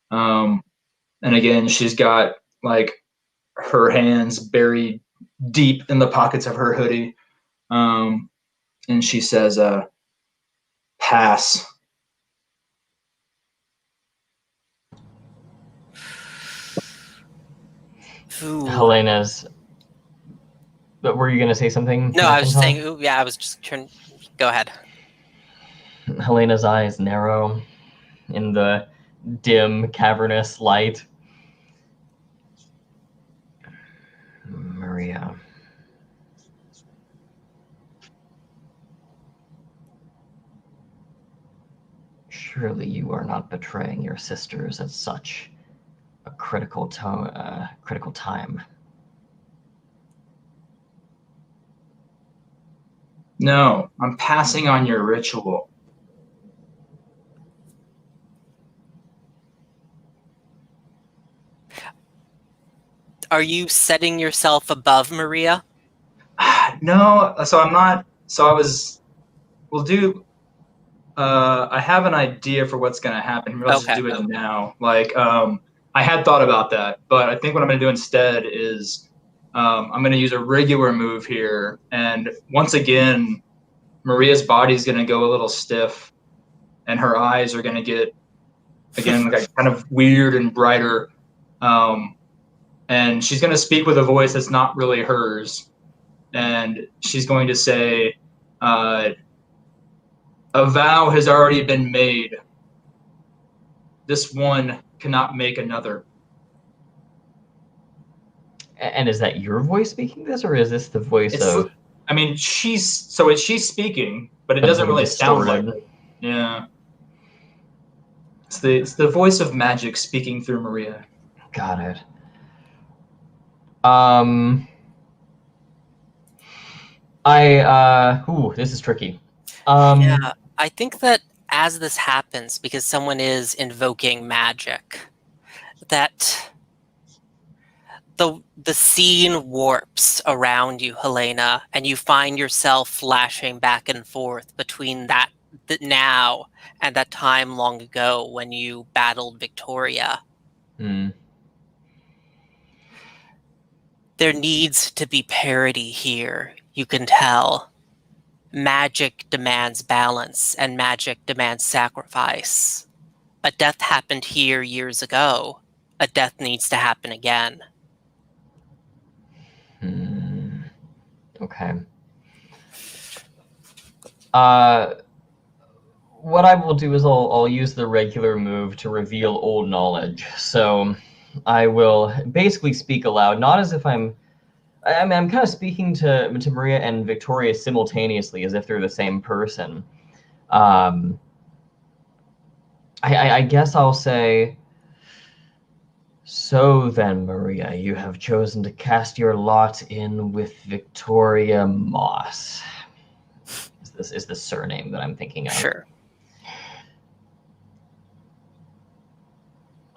B: And again, she's got her hands buried deep in the pockets of her hoodie. And she says, pass.
A: Ooh.
D: Helena's. But were you going to say something?
A: No, I was just saying. Ooh, yeah, I was just trying. Go ahead.
D: Helena's eyes narrow in the dim, cavernous light. Maria. Surely you are not betraying your sisters at such a critical time.
B: No, I'm passing on your ritual.
A: Are you setting yourself above Maria?
B: No, so I'm not. So I was. We'll do. I have an idea for what's going to happen. We'll just
A: Okay.
B: do it now. Like, I had thought about that, but I think what I'm going to do instead is I'm going to use a regular move here. And once again, Maria's body's going to go a little stiff, and her eyes are going to get, again, like kind of weird and brighter. And she's going to speak with a voice that's not really hers. And she's going to say, a vow has already been made. This one cannot make another.
D: And is that your voice speaking this, or is this the voice of?
B: I mean, she's speaking, but it
D: But
B: doesn't
D: being
B: really sound like
D: distorted.
B: it. Yeah. It's the voice of magic speaking through Maria.
D: Got it. This is tricky.
A: Yeah, I think that as this happens, because someone is invoking magic, that the scene warps around you, Helena, and you find yourself flashing back and forth between that now and that time long ago when you battled Victoria. There needs to be parity here, you can tell. Magic demands balance, and magic demands sacrifice. A death happened here years ago. A death needs to happen again.
D: Okay. What I will do is I'll use the regular move to reveal old knowledge. So I will basically speak aloud, not as if I'm kind of speaking to Maria and Victoria simultaneously, as if they're the same person. I guess I'll say, so then, Maria, you have chosen to cast your lot in with Victoria Moss. This is the surname that I'm thinking of.
A: Sure.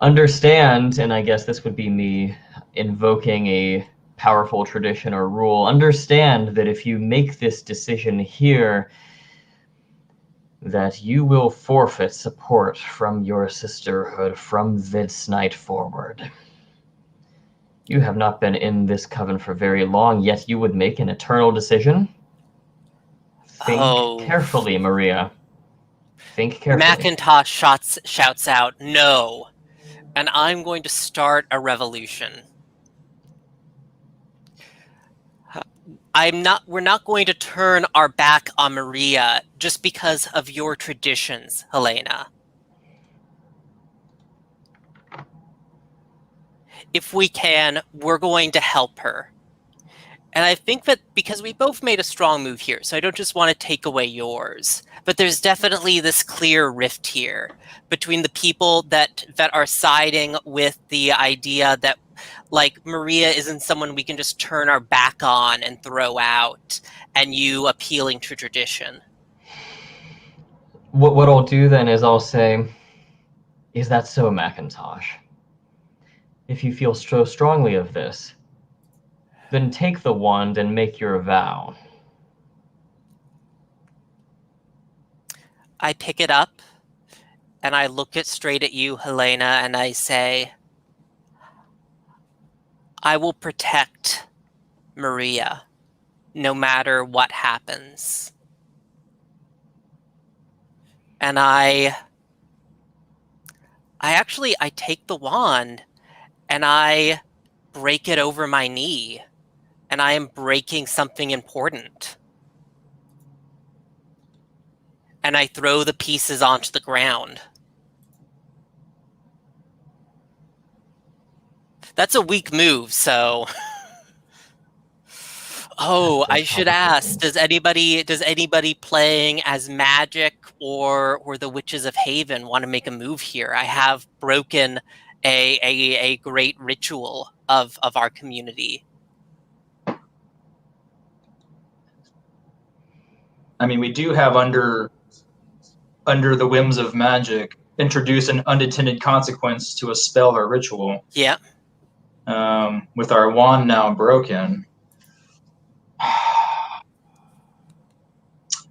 D: Understand, and I guess this would be me invoking a powerful tradition or rule, understand that if you make this decision here, that you will forfeit support from your sisterhood from this night forward. You have not been in this coven for very long, yet you would make an eternal decision? Think carefully, Maria. Think carefully.
A: Macintosh shouts out, no. And I'm going to start a revolution. We're not going to turn our back on Maria just because of your traditions, Helena. If we can, we're going to help her. And I think that because we both made a strong move here, so I don't just want to take away yours, but there's definitely this clear rift here between the people that are siding with the idea that, like, Maria isn't someone we can just turn our back on and throw out, and you appealing to tradition.
D: What I'll do then is I'll say, is that so, Macintosh? If you feel so strongly of this, then take the wand and make your vow.
A: I pick it up, and I look it straight at you, Helena, and I say, I will protect Maria, no matter what happens. And I take the wand, and I break it over my knee, and I am breaking something important. And I throw the pieces onto the ground. That's a weak move, so... Oh, I should ask, does anybody playing as Magic or the Witches of Haven want to make a move here? I have broken a great ritual of our community.
B: I mean, we do have under the whims of magic introduce an unintended consequence to a spell or ritual.
A: Yeah.
B: With our wand now broken,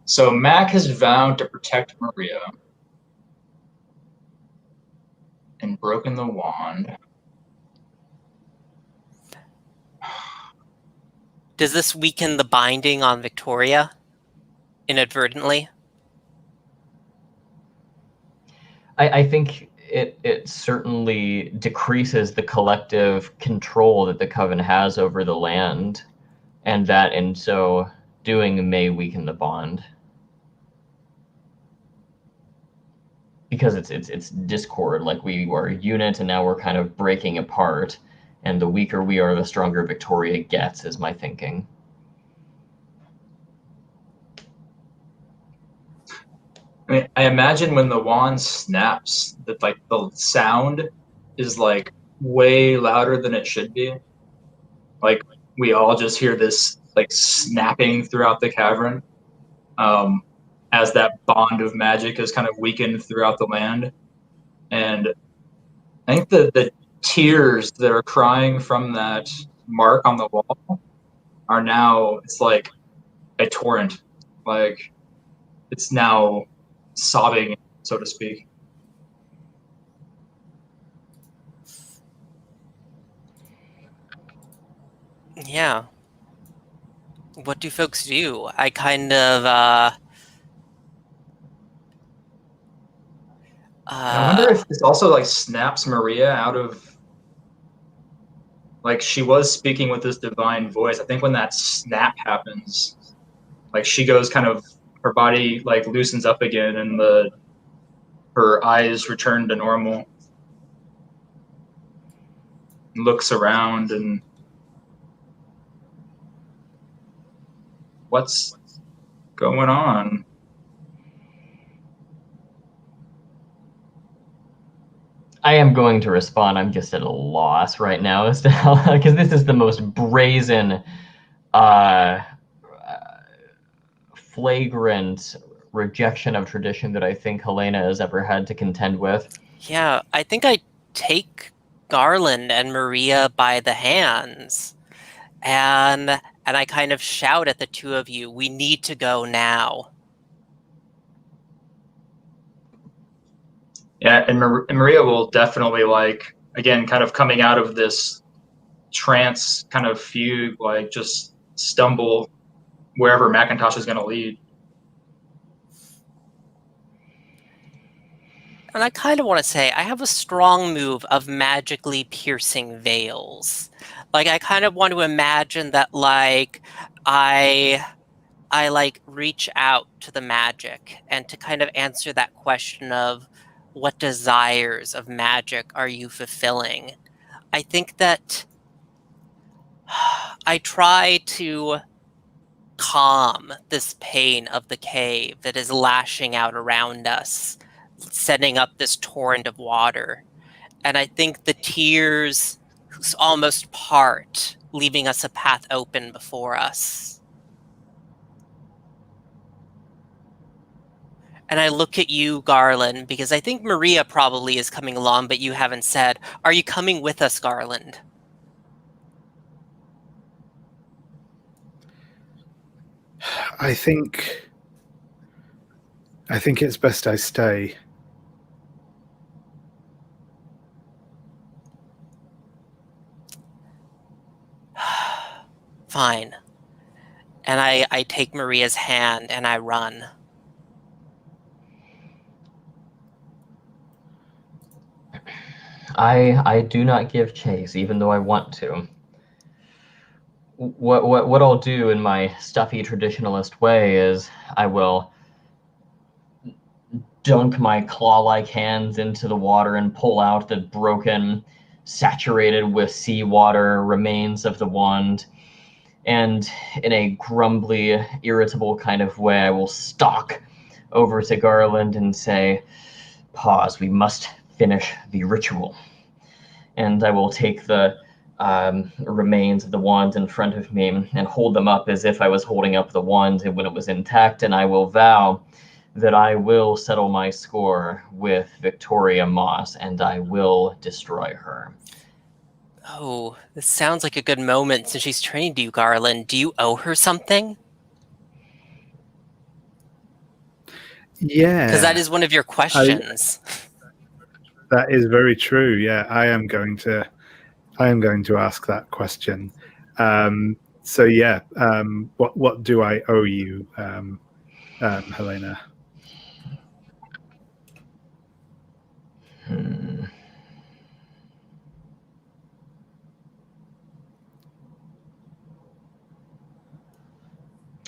B: So Mac has vowed to protect Maria and broken the wand.
A: Does this weaken the binding on Victoria inadvertently?
D: I think it certainly decreases the collective control that the Coven has over the land, and that in so doing may weaken the bond. Because it's discord, like we were a unit and now we're kind of breaking apart, and the weaker we are, the stronger Victoria gets, is my thinking.
B: I mean, I imagine when the wand snaps, that like the sound is like way louder than it should be. Like we all just hear this like snapping throughout the cavern, as that bond of magic is kind of weakened throughout the land. And I think the tears that are crying from that mark on the wall are now, it's like a torrent. Like it's now sobbing, so to speak.
A: Yeah. What do folks do? I kind of,
B: I wonder if this also like snaps Maria out of, like she was speaking with this divine voice. I think when that snap happens, like she goes kind of, her body like loosens up again and her eyes return to normal. Looks around and what's going on?
D: I am going to respond. I'm just at a loss right now as to how, because this is the most brazen, flagrant rejection of tradition that I think Helena has ever had to contend with.
A: yeah, I think I take Garland and Maria by the hands, and I kind of shout at the two of you, we need to go now.
B: Yeah, and Maria will definitely, like, again, kind of coming out of this trance kind of fugue, like just stumble wherever Macintosh is going to lead.
A: And I kind of want to say, I have a strong move of magically piercing veils. Like, I kind of want to imagine that, like, I like reach out to the magic and to kind of answer that question of what desires of magic are you fulfilling? I think that I try to calm this pain of the cave that is lashing out around us, setting up this torrent of water. And I think the tears almost part, leaving us a path open before us. And I look at you, Garland, because I think Maria probably is coming along, but you haven't said, are you coming with us, Garland?
C: I think it's best I stay.
A: Fine. And I take Maria's hand and I run.
D: I do not give chase, even though I want to. What I'll do in my stuffy traditionalist way is I will dunk my claw-like hands into the water and pull out the broken, saturated with seawater remains of the wand. And in a grumbly, irritable kind of way, I will stalk over to Garland and say, pause, we must finish the ritual. And I will take the remains of the wand in front of me and hold them up as if I was holding up the wand when it was intact, and I will vow that I will settle my score with Victoria Moss, and I will destroy her.
A: Oh, this sounds like a good moment since she's trained you, Garland. Do you owe her something?
C: Yeah,
A: Because that is one of your questions.
C: that is very true. Yeah, I am going to ask that question. So yeah, what do I owe you, Helena?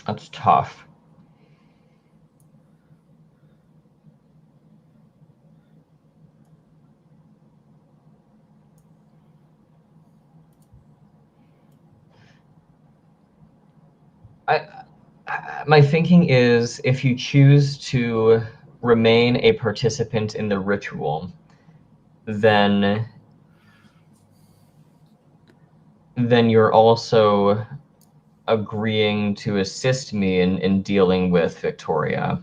D: That's tough. My thinking is, if you choose to remain a participant in the ritual, then you're also agreeing to assist me in dealing with Victoria.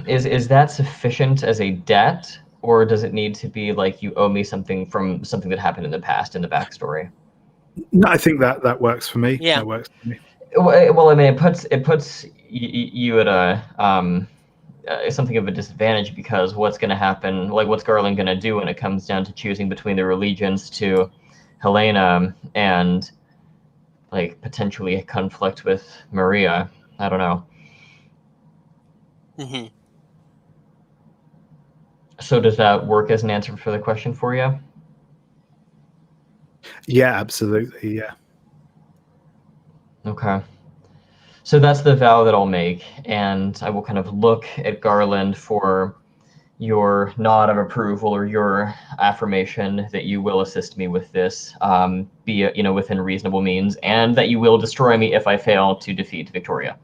D: Is that sufficient as a debt, or does it need to be like you owe me something from something that happened in the past in the backstory?
C: No, I think that works for me.
A: Yeah.
C: That works for me.
D: Well, I mean, it puts you at a something of a disadvantage, because what's going to happen? Like, what's Garland going to do when it comes down to choosing between their allegiance to Helena and like potentially conflict with Maria? I don't know.
A: Mm-hmm.
D: So does that work as an answer for the question for you?
C: Yeah, absolutely. Yeah.
D: Okay. So that's the vow that I'll make, and I will kind of look at Garland for your nod of approval or your affirmation that you will assist me with this, be it, within reasonable means, and that you will destroy me if I fail to defeat Victoria.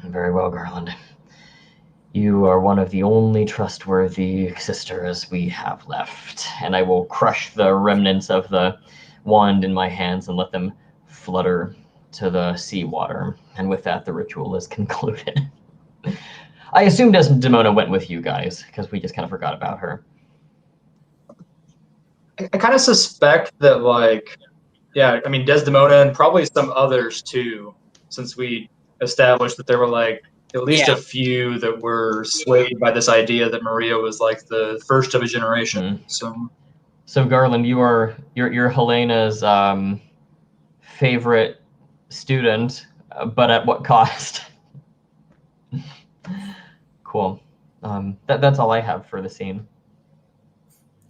D: Very well, Garland. You are one of the only trustworthy sisters we have left, and I will crush the remnants of the wand in my hands and let them flutter to the seawater. And with that, the ritual is concluded. I assume Desdemona went with you guys, because we just kind of forgot about her.
B: I kind of suspect that, like, yeah, I mean, Desdemona and probably some others too, since we established that there were like at least
A: Yeah.
B: a few that were swayed by this idea that Maria was like the first of a generation.
D: So Garland, you're Helena's favorite student, but at what cost? Cool. That's all I have for the scene.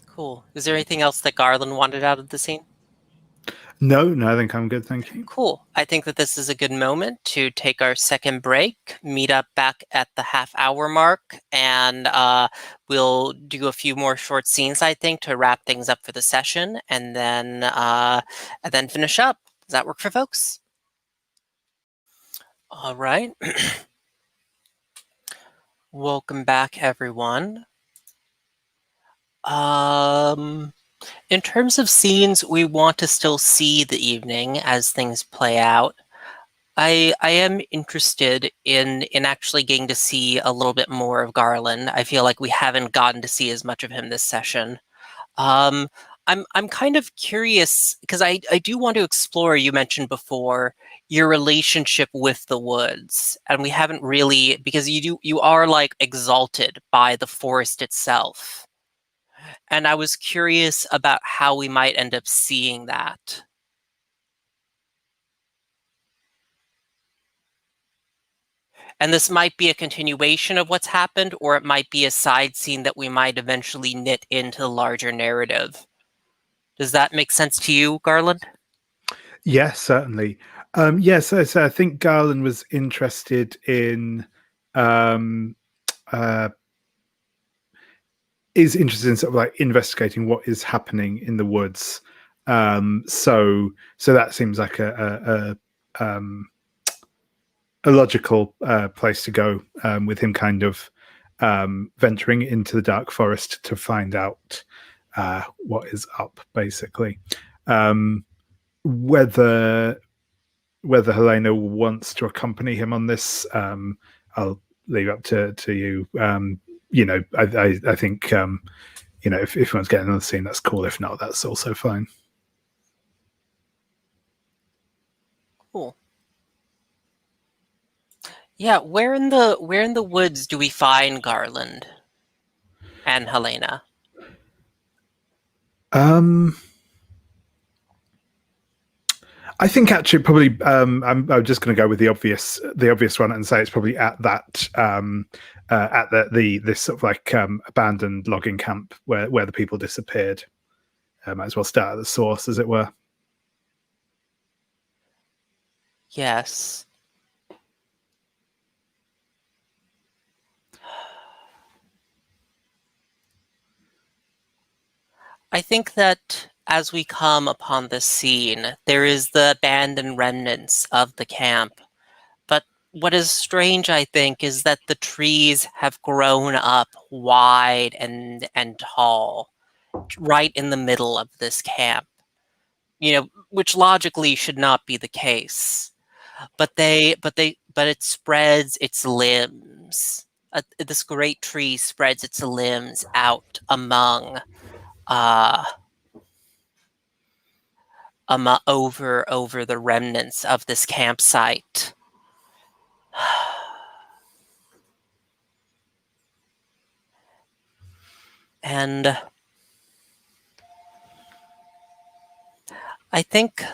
A: Cool. Is there anything else that Garland wanted out of the scene?
C: No, I think I'm good. Thank you.
A: Cool. I think that this is a good moment to take our second break, meet up back at the half-hour mark, and we'll do a few more short scenes, I think, to wrap things up for the session, and then finish up. Does that work for folks? All right. Welcome back, everyone. In terms of scenes, we want to still see the evening as things play out. I am interested in actually getting to see a little bit more of Garland. I feel like we haven't gotten to see as much of him this session. I'm kind of curious because I do want to explore, you mentioned before, your relationship with the woods, and we haven't really, because you are like exalted by the forest itself. And I was curious about how we might end up seeing that. And this might be a continuation of what's happened, or it might be a side scene that we might eventually knit into the larger narrative. Does that make sense to you, Garland?
C: Yes, certainly. Yes, so I think Garland was interested in is interested in sort of like investigating what is happening in the woods. So that seems like a logical place to go, with him kind of venturing into the dark forest to find out what is up, basically. Whether Helena wants to accompany him on this, I'll leave up to you. I think if he wants to get another scene, that's cool. If not, that's also fine.
A: Cool. Yeah, where in the woods do we find Garland and Helena?
C: I think actually probably I'm just going to go with the obvious one and say it's probably at that at the this sort of like abandoned logging camp where the people disappeared. Might as well start at the source, as it were.
A: Yes. I think that as we come upon this scene, there is the abandoned remnants of the camp. But what is strange, I think, is that the trees have grown up wide and tall, right in the middle of this camp. Which logically should not be the case. But it spreads its limbs. This great tree spreads its limbs out uh, over the remnants of this campsite. And I think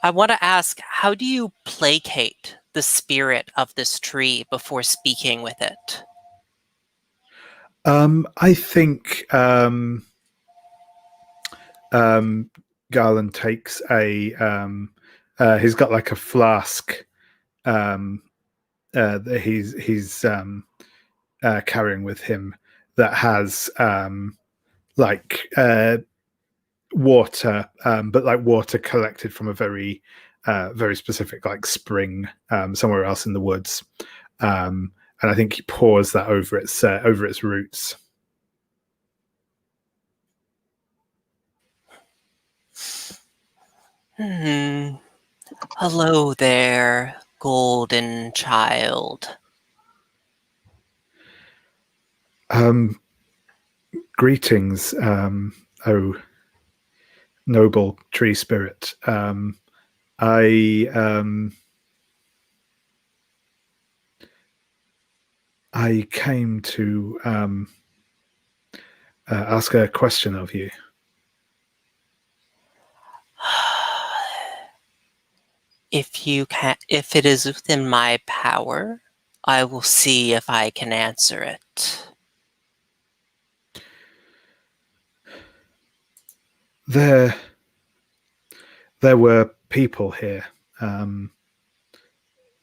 A: I want to ask, how do you placate the spirit of this tree before speaking with it?
C: I think Garland takes he's got like a flask that he's carrying with him that has water, but like water collected from a very specific like spring somewhere else in the woods, and I think he pours that over its roots.
A: Hello there, golden child.
C: Greetings, oh noble tree spirit. I came to ask a question of you.
A: If it is within my power, I will see if I can answer it.
C: There were people here.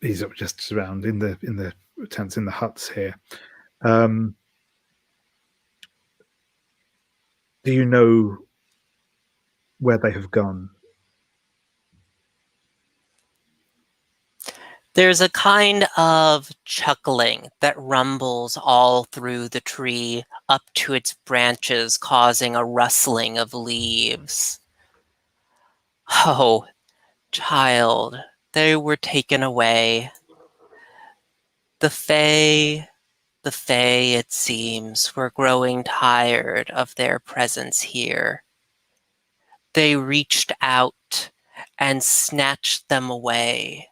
C: He's just around in the tents, in the huts here. Do you know where they have gone?
A: There's a kind of chuckling that rumbles all through the tree up to its branches, causing a rustling of leaves. Oh, child, they were taken away. The Fae, it seems, were growing tired of their presence here. They reached out and snatched them away,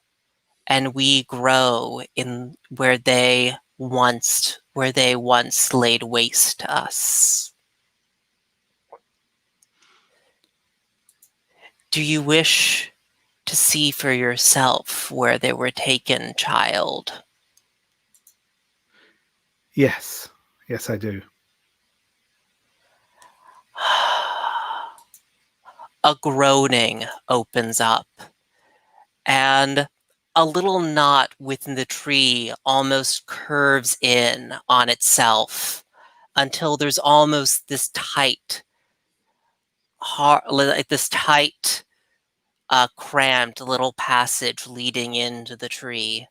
A: and we grow in where they once laid waste to us. Do you wish to see for yourself where they were taken, child?
C: Yes, I do.
A: A groaning opens up, and a little knot within the tree almost curves in on itself until there's almost this tight, cramped little passage leading into the tree.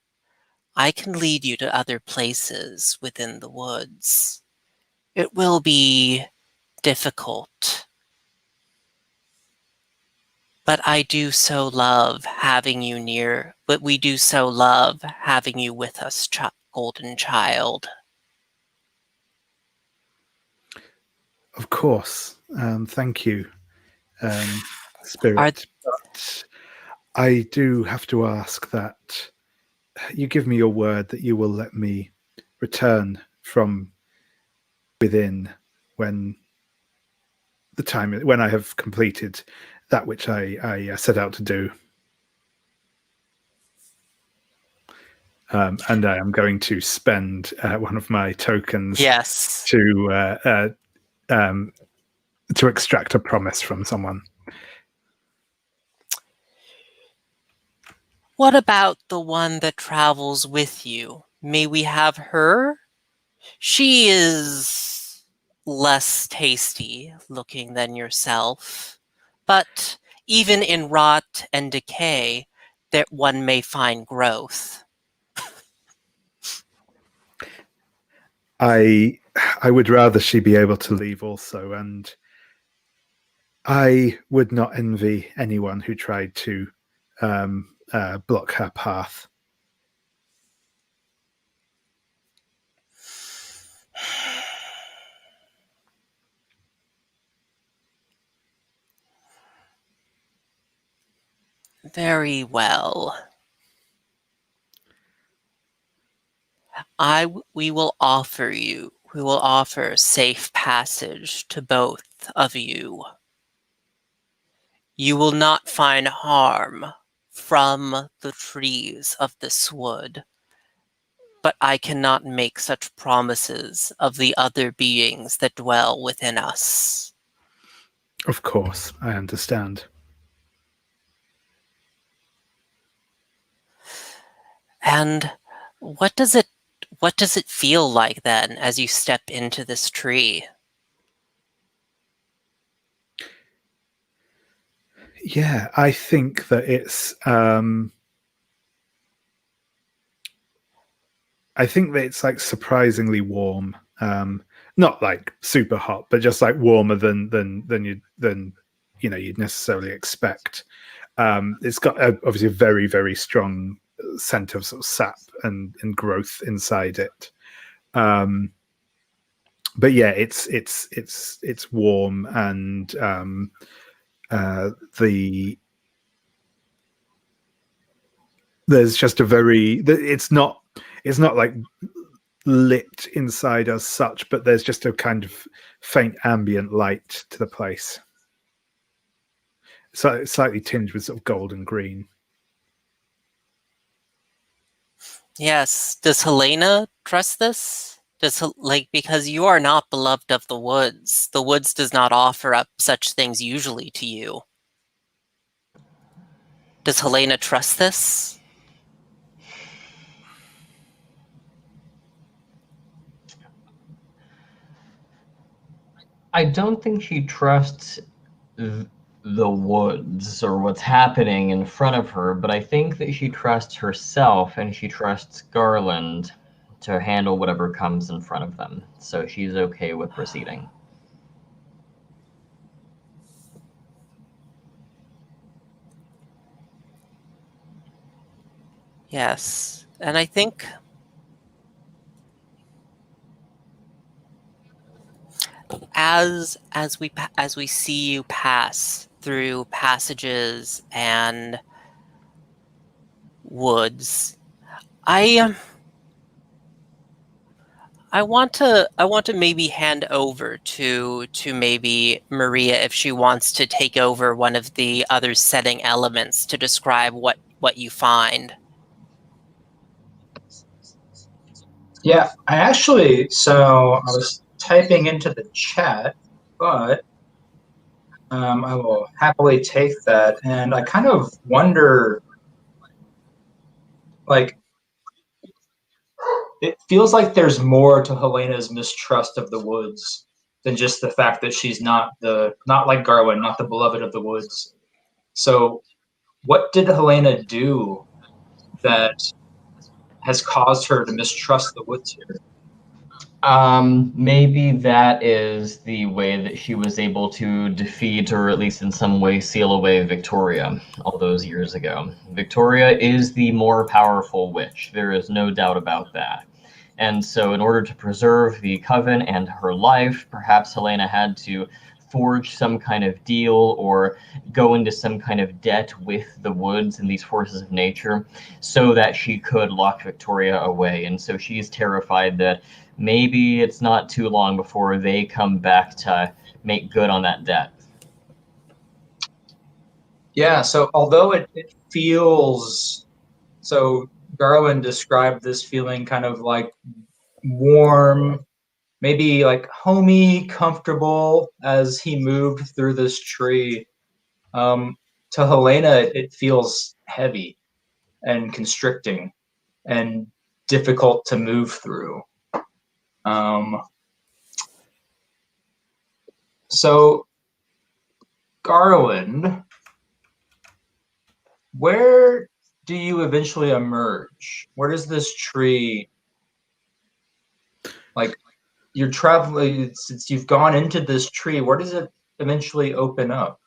A: I can lead you to other places within the woods. It will be difficult, but I do so love having you near. But we do so love having you with us, golden child.
C: Of course. Thank you, spirit. But I do have to ask that you give me your word that you will let me return from within when I have completed that which I set out to do. And I am going to spend one of my tokens to extract a promise from someone.
A: What about the one that travels with you? May we have her? She is less tasty looking than yourself, but even in rot and decay, that one may find growth.
C: I would rather she be able to leave also, and I would not envy anyone who tried to block her path.
A: Very well. We will offer safe passage to both of you. You will not find harm from the trees of this wood, but I cannot make such promises of the other beings that dwell within us.
C: Of course, I understand.
A: And what does it feel like then as you step into this tree?
C: Yeah, I think that it's like surprisingly warm. Not like super hot, but just like warmer than you'd necessarily expect. It's got obviously a very, very strong scent of sort of sap and growth inside it. But yeah, it's warm, and there's just a very, it's not like lit inside as such, but there's just a kind of faint ambient light to the place. So it's slightly tinged with sort of gold and green.
A: Yes. Does Helena trust this? Because you are not beloved of the woods. The woods does not offer up such things usually to you. Does Helena trust this?
D: I don't think she trusts the woods or what's happening in front of her, but I think that she trusts herself and she trusts Garland to handle whatever comes in front of them. So she's okay with proceeding.
A: Yes. And I think as we see you pass through passages and woods, I want to maybe hand over to maybe Maria if she wants to take over one of the other setting elements to describe what you find.
B: Yeah, I was typing into the chat, but I will happily take that. And I kind of wonder, like, it feels like there's more to Helena's mistrust of the woods than just the fact that she's not like Garland, not the beloved of the woods. So, what did Helena do that has caused her to mistrust the woods here?
D: Maybe that is the way that she was able to defeat, or at least in some way seal away, Victoria all those years ago. Victoria is the more powerful witch. There is no doubt about that. And so in order to preserve the coven and her life, perhaps Helena had to forge some kind of deal or go into some kind of debt with the woods and these forces of nature so that she could lock Victoria away. And so she's terrified that maybe it's not too long before they come back to make good on that debt.
B: Yeah, so although it feels, so Garland described this feeling kind of like warm, maybe like homey, comfortable as he moved through this tree. To Helena, it feels heavy and constricting and difficult to move through. So Garland, where do you eventually emerge? Where does this tree, like, you're traveling, since you've gone into this tree, where does it eventually open up?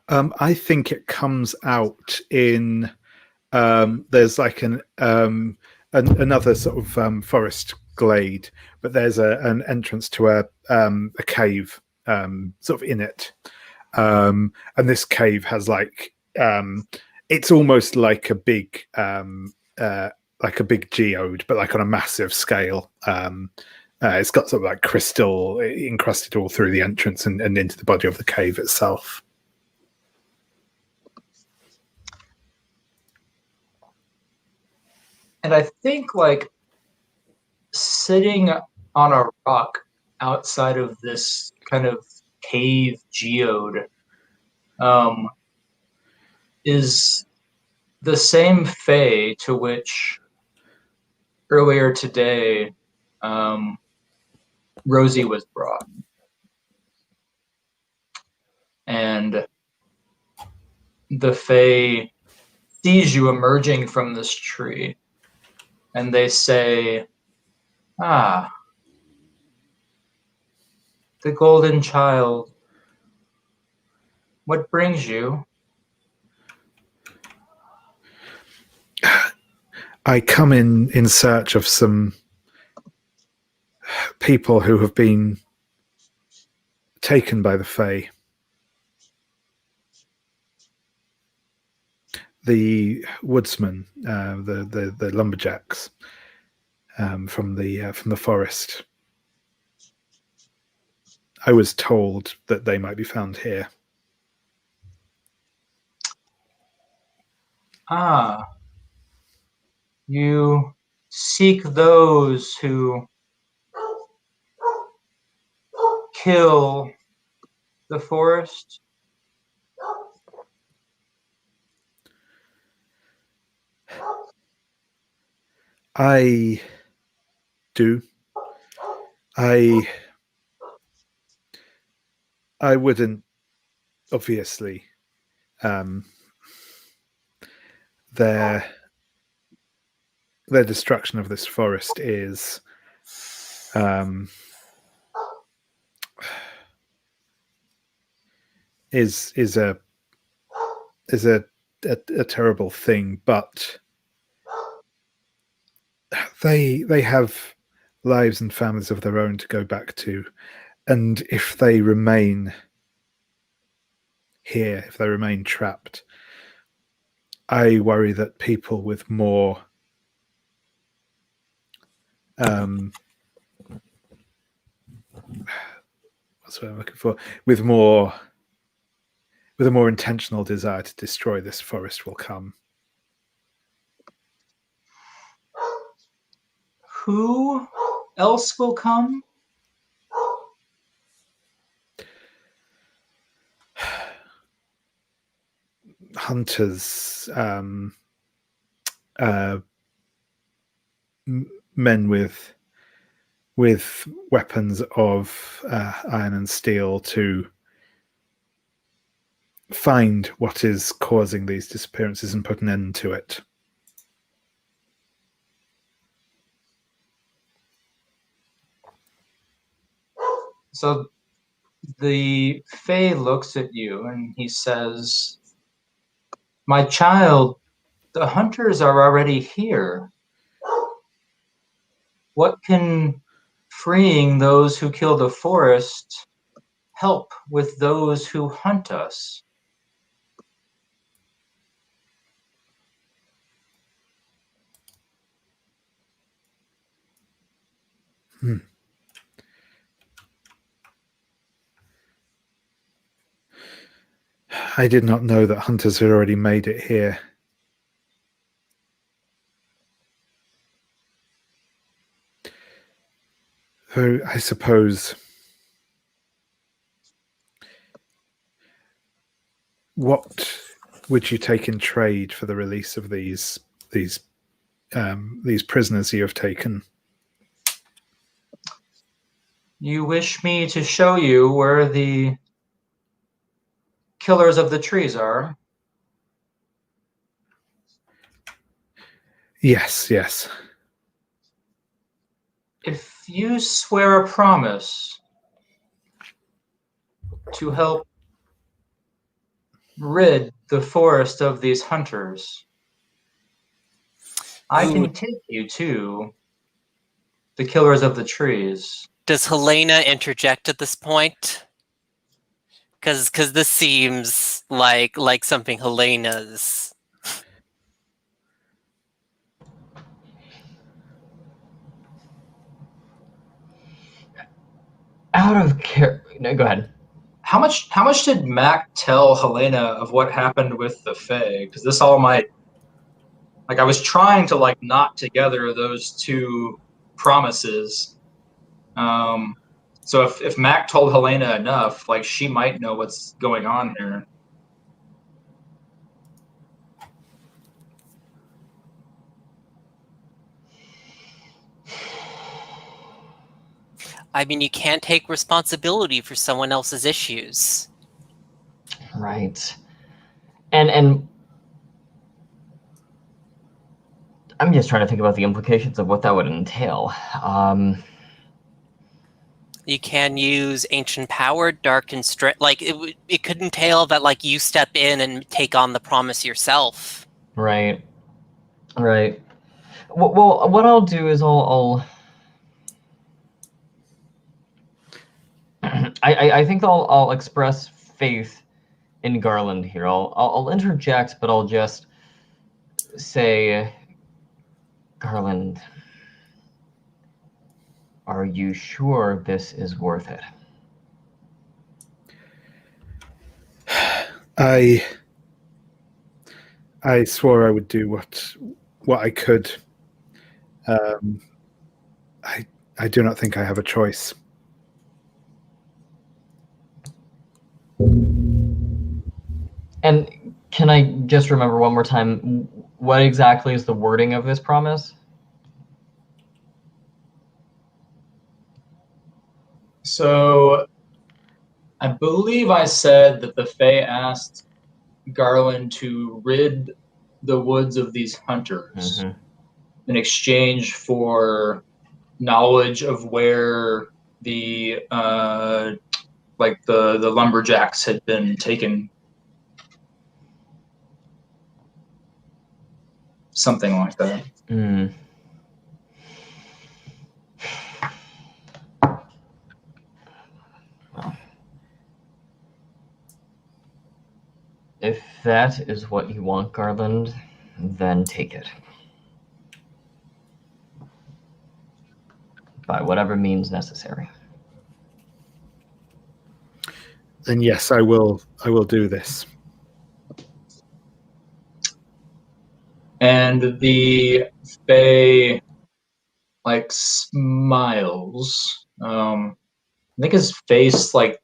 C: I think it comes out in there's like another sort of forest glade, but there's an entrance to a cave sort of in it, and this cave has like it's almost like a big geode, but like on a massive scale. It's got sort of like crystal encrusted all through the entrance and into the body of the cave itself.
B: And I think like sitting on a rock outside of this kind of cave geode is the same fae to which earlier today Rosie was brought. And the fae sees you emerging from this tree, and they say, "Ah, the golden child, what brings you?"
C: I come in search of some people who have been taken by the Fae. The woodsmen, the lumberjacks from the forest. I was told that they might be found here.
B: Ah, you seek those who kill the forest?
C: I do. I wouldn't, obviously. Their destruction of this forest is a terrible thing, but they have lives and families of their own to go back to, and if they remain here, if they remain trapped, I worry that people with more what's what I'm looking for, with a more intentional desire to destroy this forest will come.
B: Who else will come?
C: Hunters, men with weapons of iron and steel to find what is causing these disappearances and put an end to it.
B: So the Fae looks at you and he says, "My child, the hunters are already here. What can freeing those who kill the forest help with those who hunt us.
C: I did not know that hunters had already made it here. So I suppose, what would you take in trade for the release of these prisoners you have taken?
B: You wish me to show you where the killers of the trees are?
C: Yes, yes.
B: If you swear a promise to help rid the forest of these hunters, I can take you to the killers of the trees.
A: Does Helena interject at this point? Because this seems like something Helena's.
D: Out of care. No, go ahead.
B: How much did Mac tell Helena of what happened with the Fae? Because this all might, like, I was trying to like knot together those two promises. So if Mac told Helena enough, like, she might know what's going on here.
A: I mean, you can't take responsibility for someone else's issues.
D: Right. And I'm just trying to think about the implications of what that would entail.
A: You can use ancient power, dark and straight. Like it could entail that like you step in and take on the promise yourself.
D: Right. Right. Well, what I'll do is I'll I think I'll express faith in Garland here. I'll interject, but I'll just say, Garland, are you sure this is worth it?
C: I swore I would do what I could. I do not think I have a choice.
D: And can I just remember one more time, what exactly is the wording of this promise?
B: So I believe I said that the Fae asked Garland to rid the woods of these hunters in exchange for knowledge of where the the lumberjacks had been taken. Something like that.
D: Well, if that is what you want, Garland, then take it. By whatever means necessary.
C: Then yes, I will do this.
B: And the Fae like smiles. I think his face like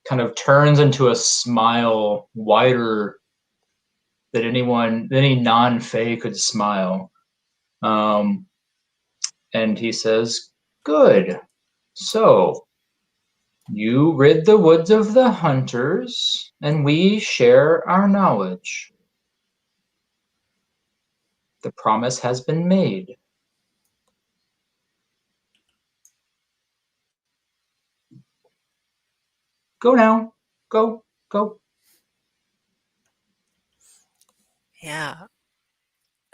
B: kind of turns into a smile wider than any non-Fae could smile. And he says, "Good. So you rid the woods of the hunters, and we share our knowledge. The promise has been made." Go now. Go.
A: Yeah.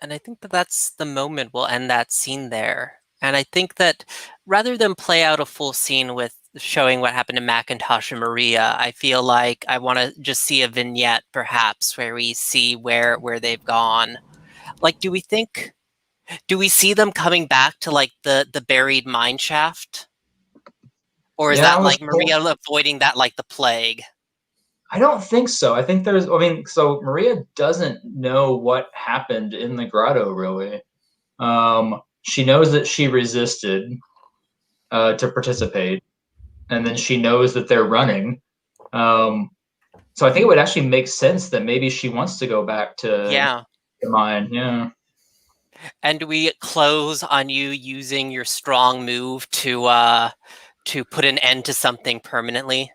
A: And I think that that's the moment we'll end that scene there. And I think that rather than play out a full scene with showing what happened to Macintosh and Maria, I feel like I want to just see a vignette, perhaps, where we see where they've gone. Like, do we see them coming back to like the buried mine shaft, or is
B: Yeah,
A: that like Maria avoiding that like the plague?
B: I don't think so. I think so Maria doesn't know what happened in the grotto, really. She knows that she resisted to participate, and then she knows that they're running. So I think it would actually make sense that maybe she wants to go back to the mine. Yeah.
A: And do we close on you using your strong move to put an end to something permanently?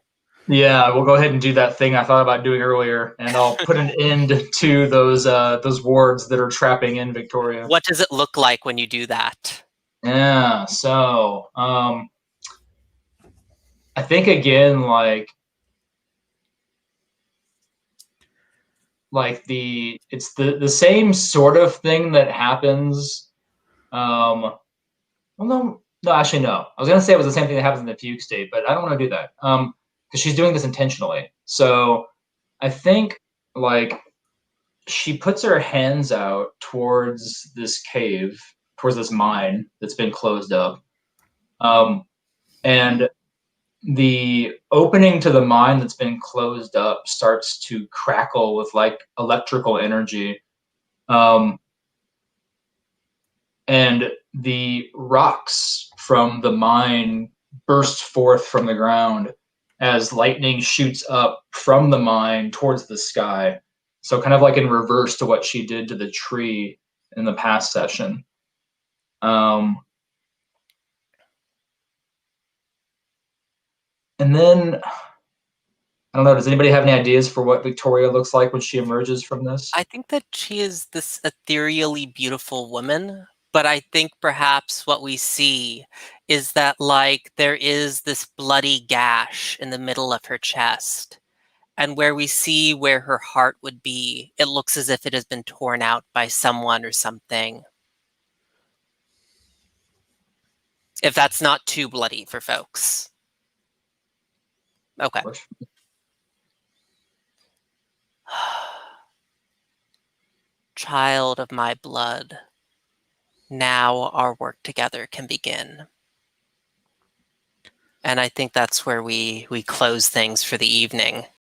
B: Yeah, we'll go ahead and do that thing I thought about doing earlier, and I'll put an end to those wards that are trapping in Victoria.
A: What does it look like when you do that?
B: Yeah, so I think again, like it's the same sort of thing that happens. Well, no, actually, no. I was gonna say it was the same thing that happens in the fugue state, but I don't want to do that. Because she's doing this intentionally. So I think like she puts her hands out towards this cave, towards this mine that's been closed up. And the opening to the mine that's been closed up starts to crackle with like electrical energy. And the rocks from the mine burst forth from the ground as lightning shoots up from the mine towards the sky. So kind of like in reverse to what she did to the tree in the past session. And then I don't know, does anybody have any ideas for what Victoria looks like when she emerges from this?
A: I think that she is this ethereally beautiful woman, but I think perhaps what we see is that like there is this bloody gash in the middle of her chest, and where we see where her heart would be, it looks as if it has been torn out by someone or something. If that's not too bloody for folks. Okay. Child of my blood, now our work together can begin. And I think that's where we close things for the evening.